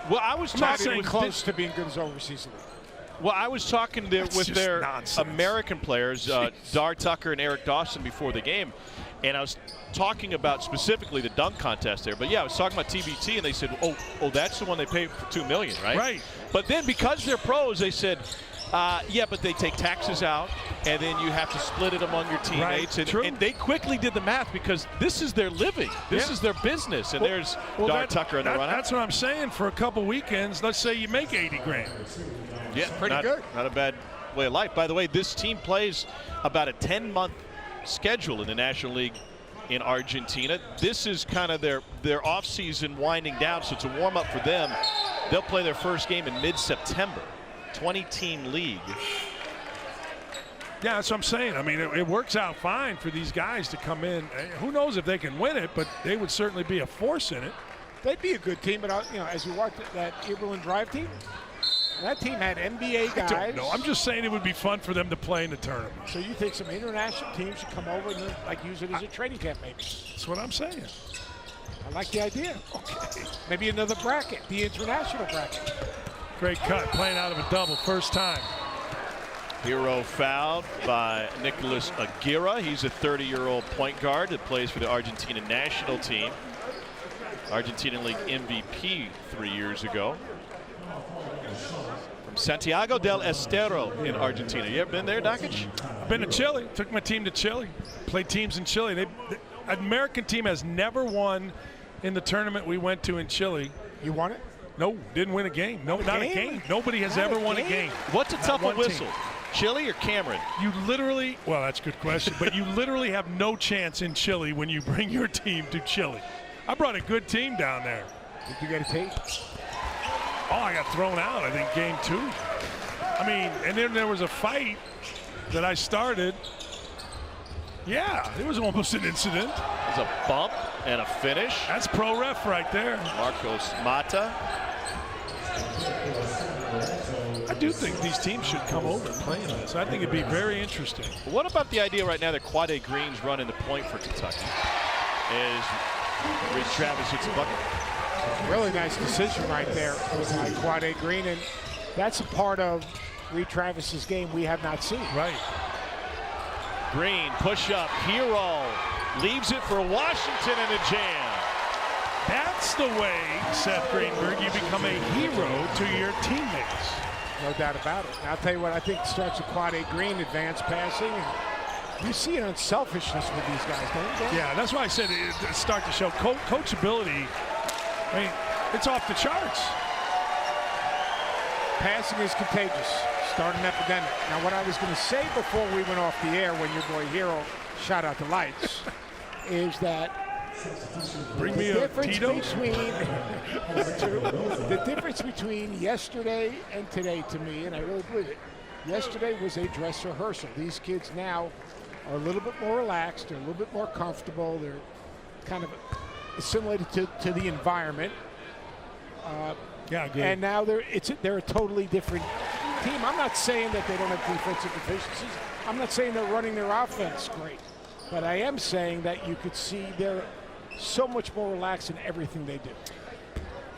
Well, I was talking close to being good as overseas league. Well, I was talking with their American players, Dar Tucker and Eric Dawson, before the game, and I was talking about specifically the dunk contest there. But yeah, I was talking about TBT, and they said, "Oh, that's the one they paid for $2 million, right?" Right. But then because they're pros, they said, "Yeah, but they take taxes out, and then you have to split it among your teammates." Right. And they quickly did the math because this is their living, this is their business, and there's Dar Tucker in the run. That's what I'm saying. For a couple weekends, let's say you make $80,000. Yeah, pretty good. Not a bad way of life. By the way, this team plays about a 10-month schedule in the National League in Argentina. This is kind of their off-season winding down, so it's a warm-up for them. They'll play their first game in mid-September. 20-team league. Yeah, that's what I'm saying. I mean, it works out fine for these guys to come in. Who knows if they can win it, but they would certainly be a force in it. They'd be a good team, but as you watch that Eberlin Drive team, that team had NBA guys. I don't know. I'm just saying it would be fun for them to play in the tournament. So you think some international teams should come over and use it as a training camp, maybe? That's what I'm saying. I like the idea. Okay. Maybe another bracket, the international bracket. Great cut, playing out of a double, first time. Hero fouled by Nicholas Aguirre. He's a 30-year-old point guard that plays for the Argentina national team. Argentina League MVP 3 years ago. From Santiago del Estero in Argentina. You ever been there, Dakich? I've been to Chile. Took my team to Chile. Played teams in Chile. An American team has never won in the tournament we went to in Chile. You won it? No, didn't win a game. No, not a game. Nobody has ever won a game. What's a tougher whistle? Team. Chile or Cameron? You literally, well, that's a good question, but you literally have no chance in Chile when you bring your team to Chile. I brought a good team down there. Did you get a tape? Oh, I got thrown out, I think, game 2. I mean, and then there was a fight that I started. Yeah, it was almost an incident. There's a bump and a finish. That's pro ref right there. Marcos Mata. I do think these teams should come over and play in this. I think it'd be very interesting. What about the idea right now that Quade Green's running the point for Kentucky? Is Reese Travis hits a bucket? Really nice decision right there by Quade Green, and that's a part of Reed Travis's game we have not seen. Right. Green, push up, hero, leaves it for Washington and a jam. That's the way, Seth Greenberg, you become a hero to your teammates. No doubt about it. And I'll tell you what, I think it starts with Quade Green, advanced passing. And you see an unselfishness with these guys, don't you, Dan? Yeah, that's why I said it start to show. Coachability, I mean, it's off the charts. Passing is contagious. Start an epidemic. Now, what I was going to say before we went off the air when your boy Hero shot out the lights is that Bring me a Tito. The difference between yesterday and today, to me, and I really believe it, yesterday was a dress rehearsal. These kids now are a little bit more relaxed. They're a little bit more comfortable. They're kind of assimilated to the environment. Yeah, good. And now they're a totally different team. I'm not saying that they don't have defensive deficiencies. I'm not saying they're running their offense great. But I am saying that you could see they're so much more relaxed in everything they do.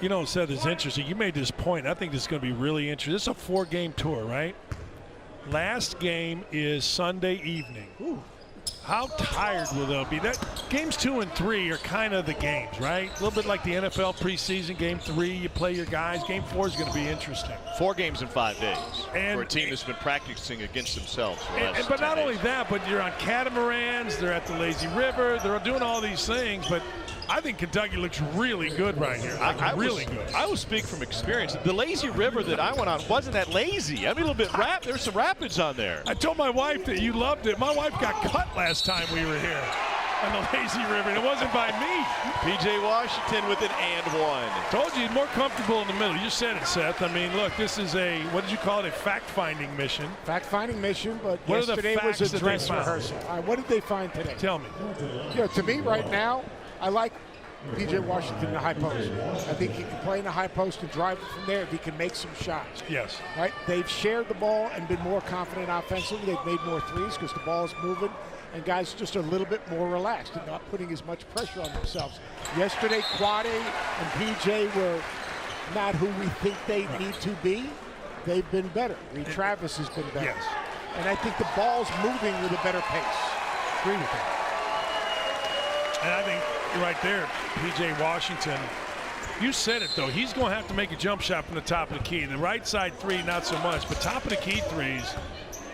You know, Seth, it's interesting. You made this point. I think this is going to be really interesting. This is a 4-game tour, right? Last game is Sunday evening. Ooh. How tired will they be? That games 2 and 3 are kind of the games, right? A little bit like the NFL preseason. Game 3, you play your guys. Game 4 is going to be interesting. 4 games in 5 days and for a team that's been practicing against themselves for the last but not 10 only days. that, but you're on catamarans. They're at the lazy river. They're doing all these things. But I think Kentucky looks really good right here. Really good. I will speak from experience. The lazy river that I went on wasn't that lazy. I mean, a little bit there's some rapids on there. I told my wife that you loved it. My wife got cut last time we were here on the lazy river, and it wasn't by me. P.J. Washington with an and one. Told you, more comfortable in the middle. You said it, Seth. I mean, look, this is a, what did you call it, a fact-finding mission. Fact-finding mission, but what yesterday was a dress rehearsal. What did they find today? Tell me. You know, to me right now, I like P.J. Washington in the high post. I think he can play in the high post and drive it from there if he can make some shots. Yes. Right? They've shared the ball and been more confident offensively. They've made more threes because the ball is moving, and guys just are a little bit more relaxed and not putting as much pressure on themselves. Yesterday, Quade and P.J. were not who we think they need to be. They've been better. Reed Travis has been better. Yes. And I think the ball's moving with a better pace. Agree with that. And I think right there, P.J. Washington, you said it, though. He's going to have to make a jump shot from the top of the key. The right side three, not so much, but top of the key threes,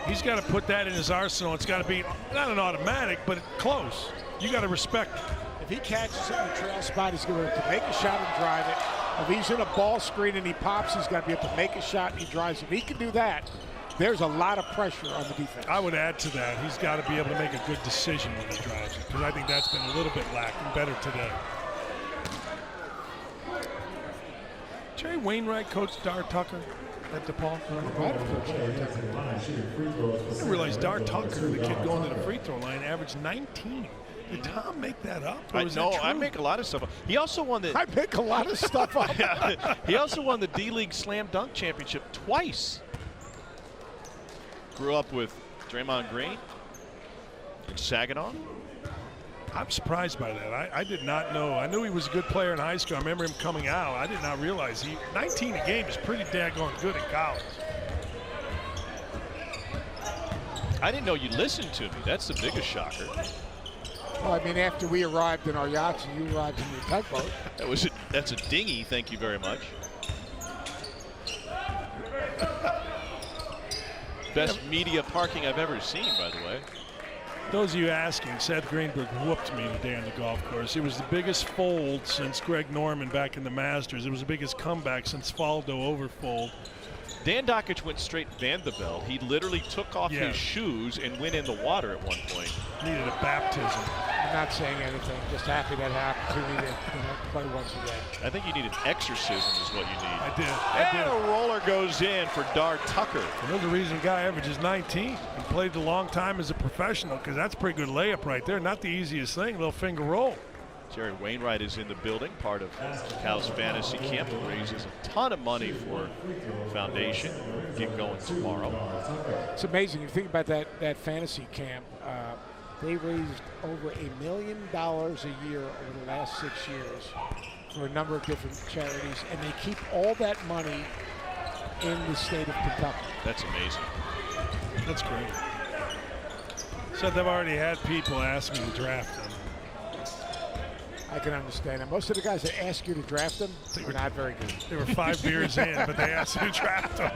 he's got to put that in his arsenal. It's got to be not an automatic, but close. You got to respect it. If he catches it in the trail spot, he's going to have to make a shot and drive it. If he's in a ball screen and he pops, he's got to be able to make a shot and he drives it. If he can do that, there's a lot of pressure on the defense. I would add to that, he's got to be able to make a good decision when he drives it, because I think that's been a little bit lacking. Better today. Jerry Wainwright coached Dar Tucker at DePaul. Right. I didn't realize Dar Tucker, the kid going to the free throw line, averaged 19. Did Tom make that up? I make a lot of stuff up. He also won the. I make a lot of stuff up. He also won the D-League Slam Dunk Championship twice. Grew up with Draymond Green in Saginaw. I'm surprised by that. I did not know. I knew he was a good player in high school. I remember him coming out. I did not realize 19 a game is pretty daggone good in college. I didn't know you listened to me. That's the biggest shocker. Well, I mean, after we arrived in our yachts and you arrived in your tugboat. That's a dinghy. Thank you very much. Best media parking I've ever seen, by the way. Those of you asking, Seth Greenberg whooped me today on the golf course. It was the biggest fold since Greg Norman back in the Masters. It was the biggest comeback since Faldo overfold. Dan Dockich went straight Vanderbilt. He literally took off his shoes and went in the water at one point. Needed a baptism. I'm not saying anything. Just happy that happened to me to play once again. I think you need an exorcism is what you need. I did. And a roller goes in for Dar Tucker. There's a reason guy averages 19 and played a long time as a professional, because that's a pretty good layup right there. Not the easiest thing, little finger roll. Jerry Wainwright is in the building, part of Cal's fantasy camp. Raises a ton of money for the foundation. Get going tomorrow. It's amazing. You think about that fantasy camp. They raised over $1 million a year over the last 6 years for a number of different charities, and they keep all that money in the state of Kentucky. That's amazing. That's great. So they've already had people ask me to draft them. I can understand that. Most of the guys that ask you to draft them, they were not very good. They were 5 beers in, but they asked me to draft them.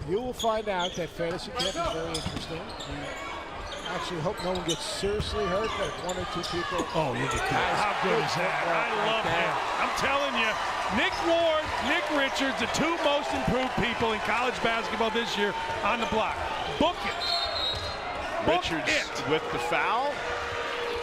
You will find out that fantasy camp is very interesting. We actually hope no one gets seriously hurt, but 1 or 2 people. Oh, look at that. How good is that? I love that. I'm telling you, Nick Ward, Nick Richards, the 2 most improved people in college basketball this year on the block. Book it. Richards with the foul.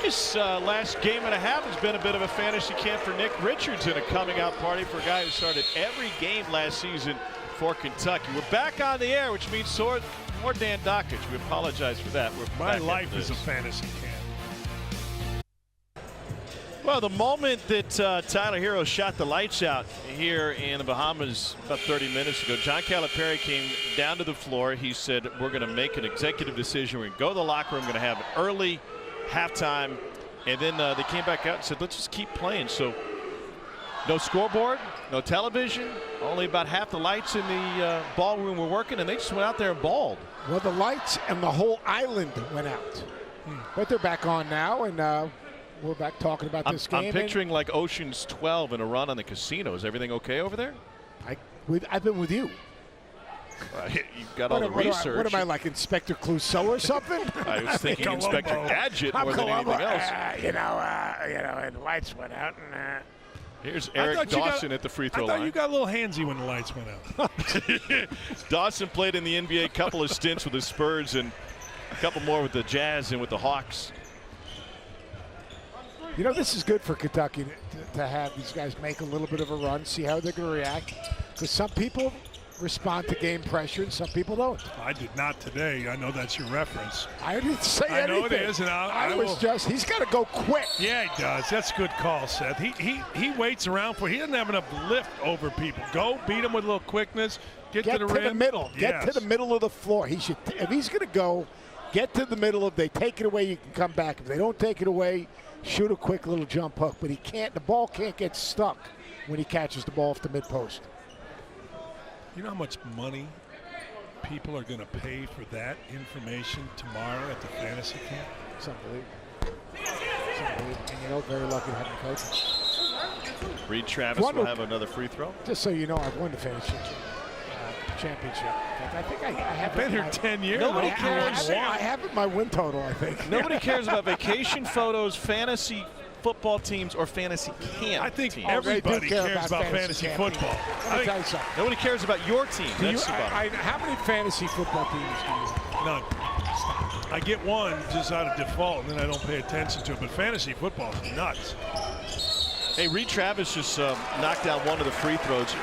This last game and a half has been a bit of a fantasy camp for Nick Richards and a coming out party for a guy who started every game last season for Kentucky. We're back on the air, which means more Dan Dockich. We apologize for that. My life is a fantasy camp. Well, the moment that Tyler Hero shot the lights out here in the Bahamas about 30 minutes ago, John Calipari came down to the floor. He said, we're going to make an executive decision. We're going to go to the locker room. We're going to have an early halftime. And then they came back out and said, let's just keep playing. So no scoreboard, no television, only about half the lights in the ballroom were working, and they just went out there and balled. Well, the lights and the whole island went out. But they're back on now, and we're back talking about this game. I'm picturing like Ocean's 12 and a run on the casino. Is everything okay over there? I've been with you. You've got all the research. What am I, like Inspector Clouseau or something? I was thinking Inspector Gadget more than anything else. And the lights went out. And, Here's Eric Dawson at the free throw line. I thought you got a little handsy when the lights went out. Dawson played in the NBA, a couple of stints with the Spurs and a couple more with the Jazz and with the Hawks. You know, this is good for Kentucky to have these guys make a little bit of a run, see how they're going to react. Because some people respond to game pressure and some people don't. I did not today. I know that's your reference. I didn't say anything. I know it is, and I was just, he's got to go quick. Yeah, he does. That's a good call, Seth. He waits around he doesn't have enough lift over people. Go beat him with a little quickness. Get to the rim. The middle. Get to the middle of the floor. He should. If he's going to go, get to the middle. If they take it away, you can come back. If they don't take it away, shoot a quick little jump hook. But he can't. The ball can't get stuck when he catches the ball off the mid post. You know how much money people are going to pay for that information tomorrow at the fantasy camp? It's unbelievable. And you know, very lucky to have the coaches. Reed Travis will have another free throw. Just so you know, I've won the fantasy championship. I think I have been here 10 years. Nobody cares. I have it my win total, I think. Nobody cares about vacation photos, fantasy football teams, or fancy camp. I think teams. everybody cares about fantasy football. Let me tell you something. Nobody cares about your team. How many fantasy football teams do you have? None. I get one just out of default, and then I don't pay attention to it. But fantasy football is nuts. Hey, Reed Travis just knocked down one of the free throws.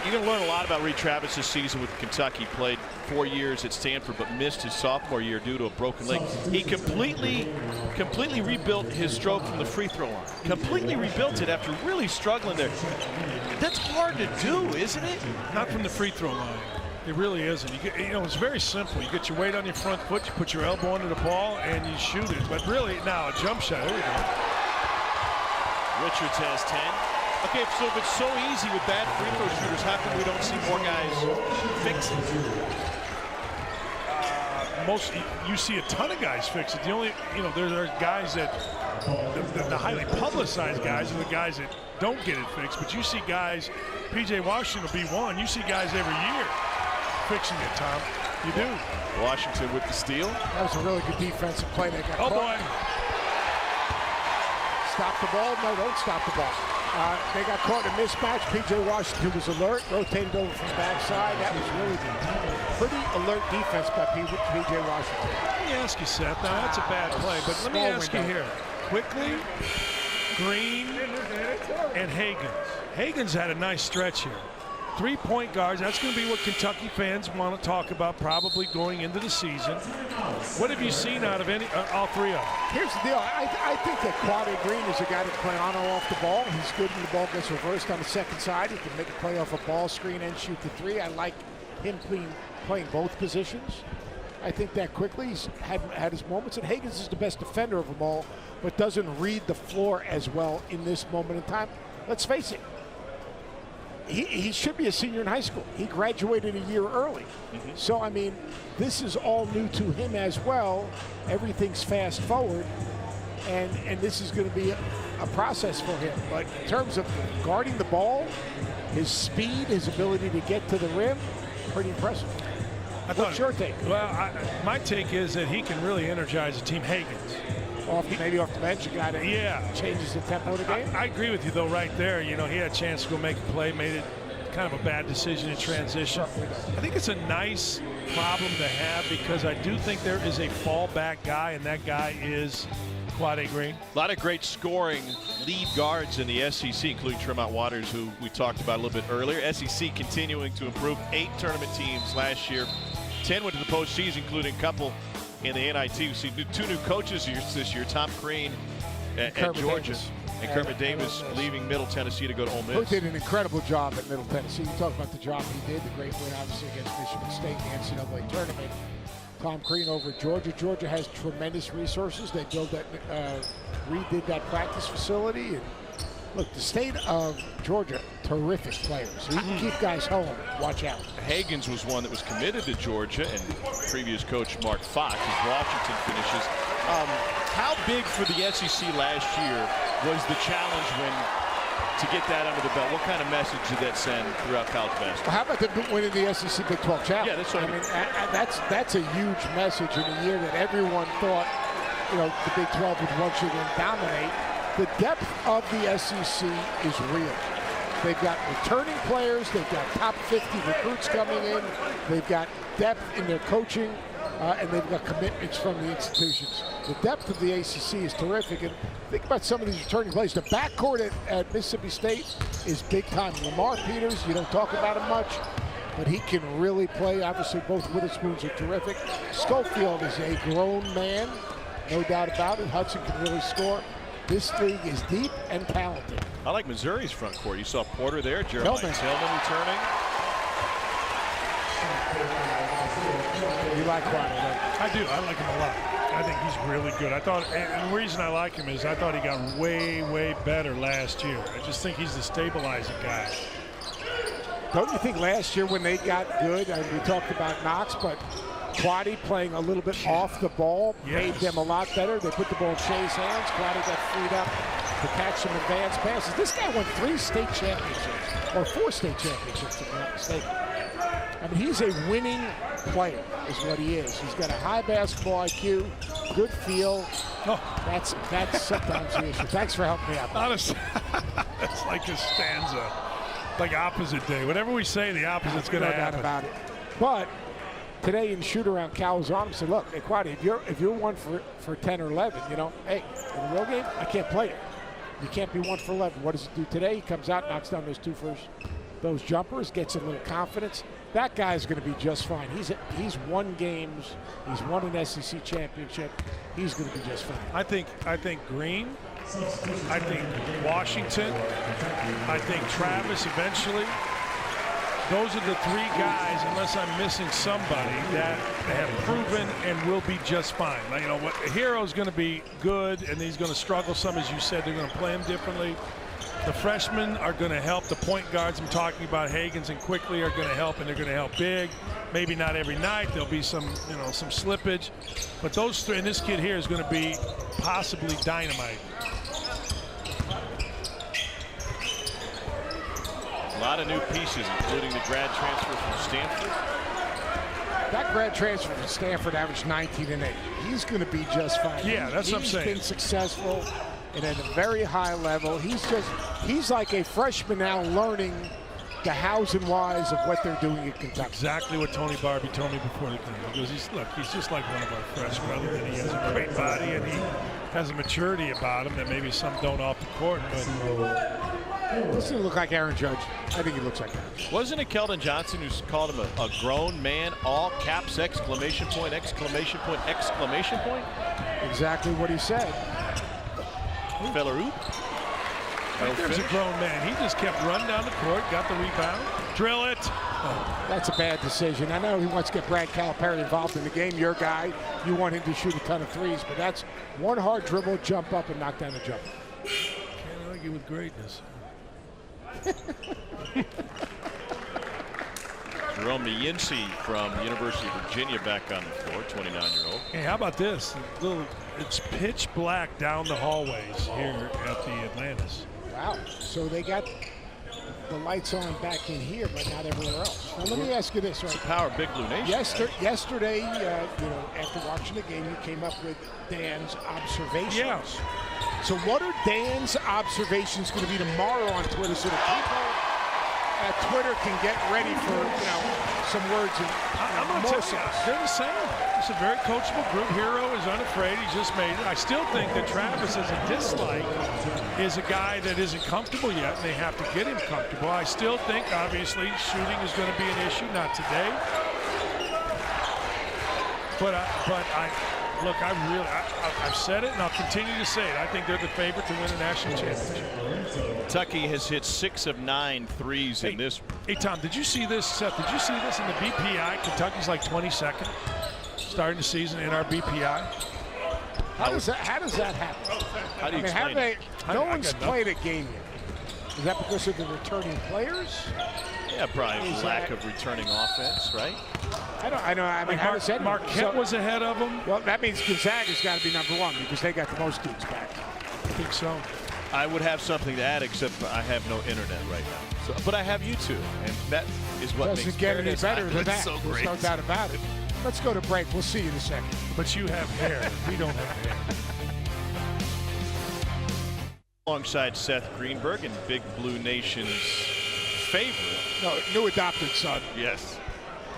You're going to learn a lot about Reed Travis this season with Kentucky. Played 4 years at Stanford, but missed his sophomore year due to a broken leg. He completely rebuilt his stroke from the free throw line. Completely rebuilt it after really struggling there. That's hard to do, isn't it? Not from the free throw line. It really isn't. It's very simple. You get your weight on your front foot, you put your elbow under the ball, and you shoot it. But really, now a jump shot. Here we go. Richards has 10. Okay, so if it's so easy with bad free throw shooters, how come we don't see more guys fix it? You see a ton of guys fix it. The only, there are guys that, the highly publicized guys are the guys that don't get it fixed. But you see guys, P.J. Washington will be one. You see guys every year fixing it, Tom. You do. Washington with the steal. That was a really good defensive play. They got Oh, caught. boy. Stop the ball. No, don't stop the ball. They got caught in a mismatch. P.J. Washington was alert, rotated over from the backside. That was really good. Pretty alert defense by P.J. Washington. Let me ask you, Seth. Now, that's a bad play, but let me ask you here. Quickly, Green, and Higgins. Higgins had a nice stretch here. 3 point guards. That's going to be what Kentucky fans want to talk about probably going into the season. What have you seen out of all three of them? Here's the deal. I think that Quade Green is a guy that can play on or off the ball. He's good when the ball gets reversed on the second side. He can make a play off a ball screen and shoot the three. I like him playing both positions. I think that quickly he's had his moments. And Higgins is the best defender of them all, but doesn't read the floor as well in this moment in time. Let's face it. He should be a senior in high school. He graduated a year early. So, I mean, this is all new to him as well. Everything's fast forward, and this is going to be a process for him. But in terms of guarding the ball, his speed, his ability to get to the rim, pretty impressive. What's your take? Well, my take is that he can really energize a team. Higgins. Maybe off the bench, a guy that changes the tempo of the game. I agree with you, though, right there. You know, he had a chance to go make a play, made it kind of a bad decision in transition. I think it's a nice problem to have because I do think there is a fallback guy, and that guy is Quade Green. A lot of great scoring lead guards in the SEC, including Tremont Waters, who we talked about a little bit earlier. SEC continuing to improve. 8 tournament teams last year. 10 went to the postseason, including a couple in the NIT. We see 2 new coaches this year, Tom Crean at Georgia. And Kermit Davis leaving Middle Tennessee to go to Ole Miss. Who did an incredible job at Middle Tennessee. You talk about the job he did, the great win obviously against Michigan State in the NCAA tournament. Tom Crean over at Georgia. Georgia has tremendous resources. They built that, redid that practice facility. And look, the state of Georgia, terrific players. So you can keep guys home. Watch out. Higgins was one that was committed to Georgia, and previous coach Mark Fox as Washington finishes. How big for the SEC last year was the challenge to get that under the belt? What kind of message did that send throughout college basketball? Well, how about them winning the SEC Big 12 Challenge? Yeah, that's what I mean. That's a huge message in a year that everyone thought, the Big 12 would once again dominate. The depth of the SEC is real. They've got returning players. They've got top 50 recruits coming in. They've got depth in their coaching, and they've got commitments from the institutions. The depth of the ACC is terrific. And think about some of these returning players. The backcourt at Mississippi State is big time. Lamar Peters, you don't talk about him much, but he can really play. Obviously, both Witherspoons are terrific. Schofield is a grown man, no doubt about it. Hudson can really score. This league is deep and talented. I like Missouri's front court. You saw Porter there, Jeremiah Tillman returning. You like Quade? I do. I like him a lot. I think he's really good. And the reason I like him is I thought he got way, way better last year. I just think he's the stabilizing guy. Don't you think last year when they got good, we talked about Knox, but Quade playing a little bit off the ball made them a lot better. They put the ball in Shea's hands. Quade got freed up to catch some advanced passes. This guy won 3 state championships, or 4 state championships, if I'm not mistaken. I mean, he's a winning player, is what he is. He's got a high basketball IQ, good feel. That's sometimes the issue. Thanks for helping me out. Honestly, it's like a stanza, like opposite day. Whatever we say, the opposite's going to happen. No doubt about it. But today in shoot-around, Cal was on him and said, look, hey, Quade, if you're 1 for 10 or 11, hey, in a real game, I can't play it. You can't be 1 for 11. What does he do today? He comes out, knocks down those jumpers, gets a little confidence. That guy's going to be just fine. He's won games. He's won an SEC championship. He's going to be just fine. I think Green. I think Washington. I think Travis eventually. Those are the 3 guys, unless I'm missing somebody, that have proven and will be just fine. What Hero's going to be good, and he's going to struggle some, as you said. They're going to play him differently. The freshmen are going to help. The point guards I'm talking about, Higgins and Quickly, are going to help, and they're going to help big. Maybe not every night. There'll be some slippage. But those 3, and this kid here is going to be possibly dynamite. A lot of new pieces, including the grad transfer from Stanford. That grad transfer from Stanford averaged 19 and 8. He's going to be just fine. Yeah, that's what I'm saying. He's been successful and at a very high level. He's like a freshman now learning the hows and whys of what they're doing at Kentucky. Exactly what Tony Barbie told me before the game. He goes, he's just like one of our freshmen, other than he has a great body and he has a maturity about him that maybe some don't off the court. But doesn't look like Aaron Judge. I think he looks like Aaron Judge. Wasn't it Keldon Johnson who called him a grown man, all caps, exclamation point, exclamation point, exclamation point? Exactly what he said. Feller oop. There's a grown man. He just kept running down the court, got the rebound, drill it. Oh. That's a bad decision. I know he wants to get Brad Calipari involved in the game. Your guy, you want him to shoot a ton of threes, but that's one hard dribble, jump up, and knock down the jumper. Can't argue with greatness. Jerome Yancey from the University of Virginia back on the floor, 29-year-old. Hey, how about this? It's pitch black down the hallways here at the Atlantis. Wow. So they got the lights on back in here, but not everywhere else. Now, let me ask you this, right? It's the power of Big Blue Nation. Yesterday, after watching the game, you came up with Dan's observations. Yeah. So what are Dan's observations going to be tomorrow on Twitter so that people at Twitter can get ready for, some words and I'm going to tell you, they're the same. It's a very coachable group. Hero is unafraid. He just made it. I still think that Travis, as a dislike, is a guy that isn't comfortable yet, and they have to get him comfortable. I still think, obviously, shooting is going to be an issue. Not today. But I've said it, and I'll continue to say it. I think they're the favorite to win a national championship. Kentucky has hit 6 of 9 threes in this. Hey, Tom, did you see this, Seth? Did you see this in the BPI? Kentucky's like 22nd starting the season in our BPI. How does that happen? How do you explain it? No one's played a game yet. Is that because of the returning players? Yeah, probably lack of returning offense, right? I know. I mean, Marquette was ahead of them. Well, that means Gonzaga's got to be number one because they got the most dudes back. I think so. I would have something to add, except I have no internet right now. But I have you two, and that is what doesn't makes get any better than that. So There's no doubt about it. Let's go to break. We'll see you in a second. But you have hair. We don't have hair. Alongside Seth Greenberg and Big Blue Nation's favorite. No, new adopted son. Yes.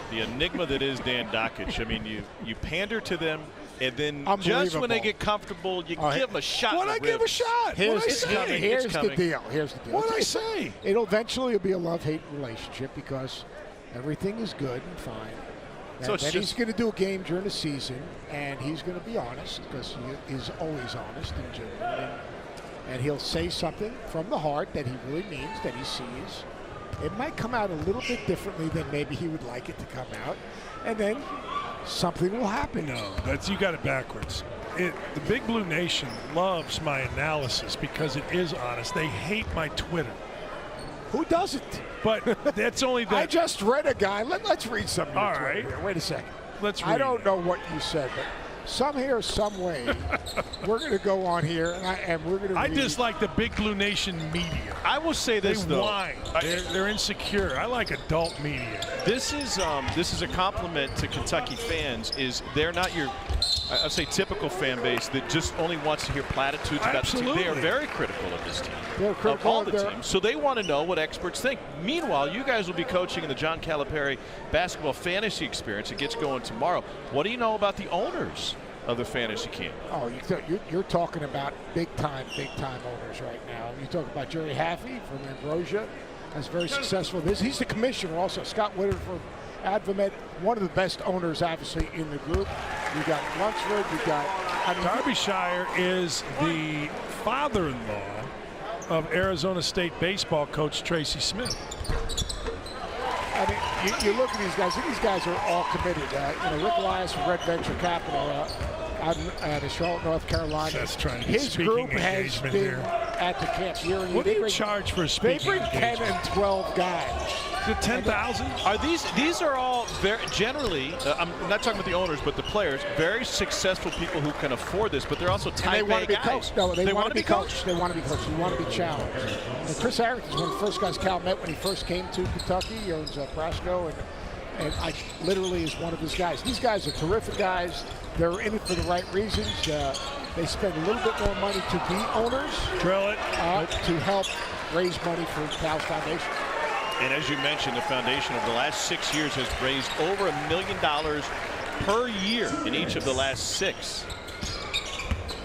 The enigma that is Dan Dakich. I mean, you pander to them, and then just when they get comfortable, you give them a shot. What I give a shot? Here's the deal. What I say? It'll eventually be a love-hate relationship because everything is good and fine. So he's going to do a game during the season, and he's going to be honest because he is always honest and genuine. And he'll say something from the heart that he really means, that he sees. It might come out a little bit differently than maybe he would like it to come out. And then something will happen. No, you got it backwards. The Big Blue Nation loves my analysis because it is honest. They hate my Twitter. Who doesn't? But that's only that. I just read a guy. Let's read something. All right. Here. Wait a second. Let's read. I don't know what you said, but somehow, some way, we're going to go on here, and we're going to. I dislike the Big Blue Nation media. I will say this though. Whine. They're insecure. I like adult media. This is a compliment to Kentucky fans. Is they're not your, I'd say, typical fan base that just only wants to hear platitudes about the team. They are very critical of this team. They're critical of all the teams. So they want to know what experts think. Meanwhile, you guys will be coaching in the John Calipari basketball fantasy experience. It gets going tomorrow. What do you know about the owners of the fantasy camp? Oh, you're talking about big time owners right now. You talk about Jerry Haffey from Ambrosia. That's very successful. He's the commissioner also. Scott Witter from Advamet, one of the best owners, obviously, in the group. You got Lunsford. You got Derbyshire is the father-in-law of Arizona State baseball coach Tracy Smith. I mean, you look at these guys. These guys are all committed. Rick Elias from Red Venture Capital out in Charlotte, North Carolina. That's trying to get His group has been here at the camp. What do you charge for a speaking engagement? They bring 10 and 12 guys. Is it 10,000? Are these are all very generally, I'm not talking about the owners, but the players, very successful people who can afford this, but they're also type A guys. Coached. No, they want to be coached. They want to be coached. They want to be challenged. And Chris Harrington is one of the first guys Cal met when he first came to Kentucky. He owns Prasco, and I literally is one of his guys. These guys are terrific guys. They're in it for the right reasons. They spend a little bit more money to be owners. Drill it. To help raise money for Cal's foundation. And as you mentioned, the foundation over the last 6 years has raised over $1 million per year in each of the last 6.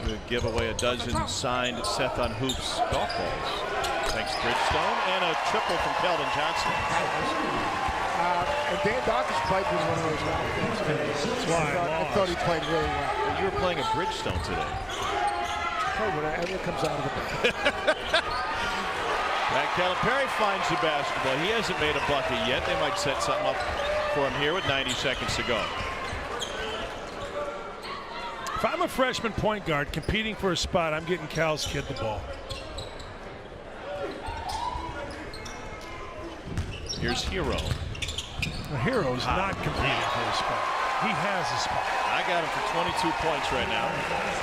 We'll give away a dozen signed Seth on Hoops golf balls. Thanks, Bridgestone, and a triple from Keldon Johnson. And Dan Dawkins played with one of those guys today. That's why I thought he played really well. You were playing a Bridgestone today. Oh, whatever comes out of it. And Calipari finds the basketball. He hasn't made a bucket yet. They might set something up for him here with 90 seconds to go. If I'm a freshman point guard competing for a spot, I'm getting Cal's kid the ball. Here's Hero. The Hero's not competing for a spot. He has a spot. I got him for 22 points right now.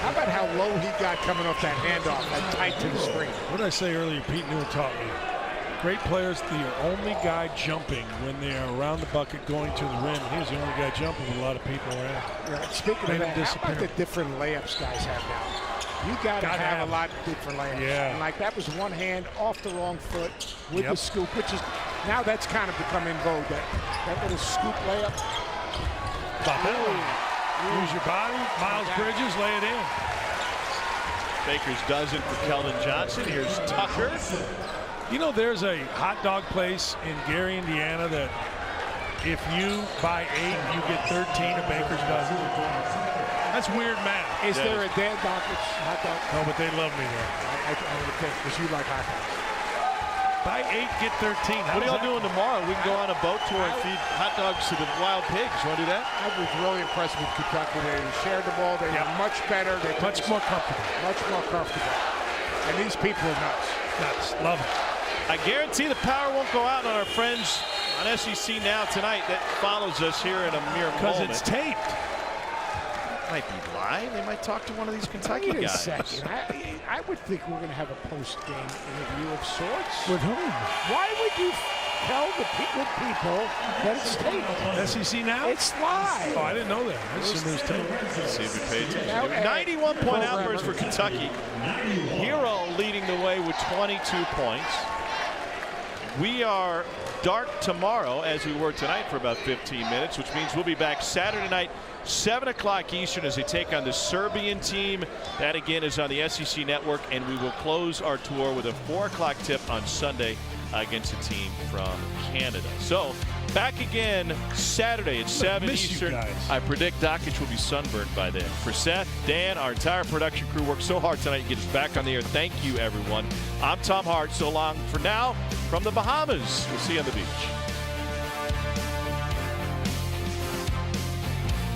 How about how low he got coming off that handoff, that tight to the screen? What did I say earlier? Pete Newell taught me. Great players, the only guy jumping when they are around the bucket going to the rim. He was the only guy jumping with a lot of people around. Yeah, speaking of that, how about the different layups guys have now? You got to have a lot of different layups. Yeah. And like that was one hand off the wrong foot with the scoop, which is now that's kind of become in vogue. That little scoop layup. Use your body. Miles Bridges, lay it in. Baker's dozen for Keldon Johnson. Here's Tucker. You know, there's a hot dog place in Gary, Indiana that if you buy 8, you get 13 a Baker's dozen. That's weird math. Is there a Dan Dawkins hot dog? No, but they love me there. I would think, because you like hot dogs. Buy 8, get 13. What are y'all doing tomorrow? We can go on a boat tour and feed hot dogs to the wild pigs. You want to do that? I was really impressed with Kentucky. They shared the ball. They were much better. They're much more comfortable. Much more comfortable. And these people are nuts. Nuts. Love it. I guarantee the power won't go out on our friends on SEC Now tonight that follows us here in a mere moment. Because it's taped. Might be live. They might talk to one of these Kentucky Wait a guys. second. I would think we're going to have a post-game interview of sorts. With whom? Why would you tell the good people that it's taped? SEC Now? It's live. Oh, I didn't know that. This is news tape. Let's see if we pay attention. 91-point outburst for Kentucky. Hero leading the way with 22 points. We are dark tomorrow, as we were tonight for about 15 minutes, which means we'll be back Saturday night, 7 o'clock Eastern, as they take on the Serbian team. That again is on the SEC Network, and we will close our tour with a 4 o'clock tip on Sunday against a team from Canada. So back again Saturday at 7 Eastern. I predict Dockich will be sunburned by then. For Seth, Dan, our entire production crew worked so hard tonight to get us back on the air. Thank you, everyone. I'm Tom Hart. So long for now from the Bahamas. We'll see you on the beach.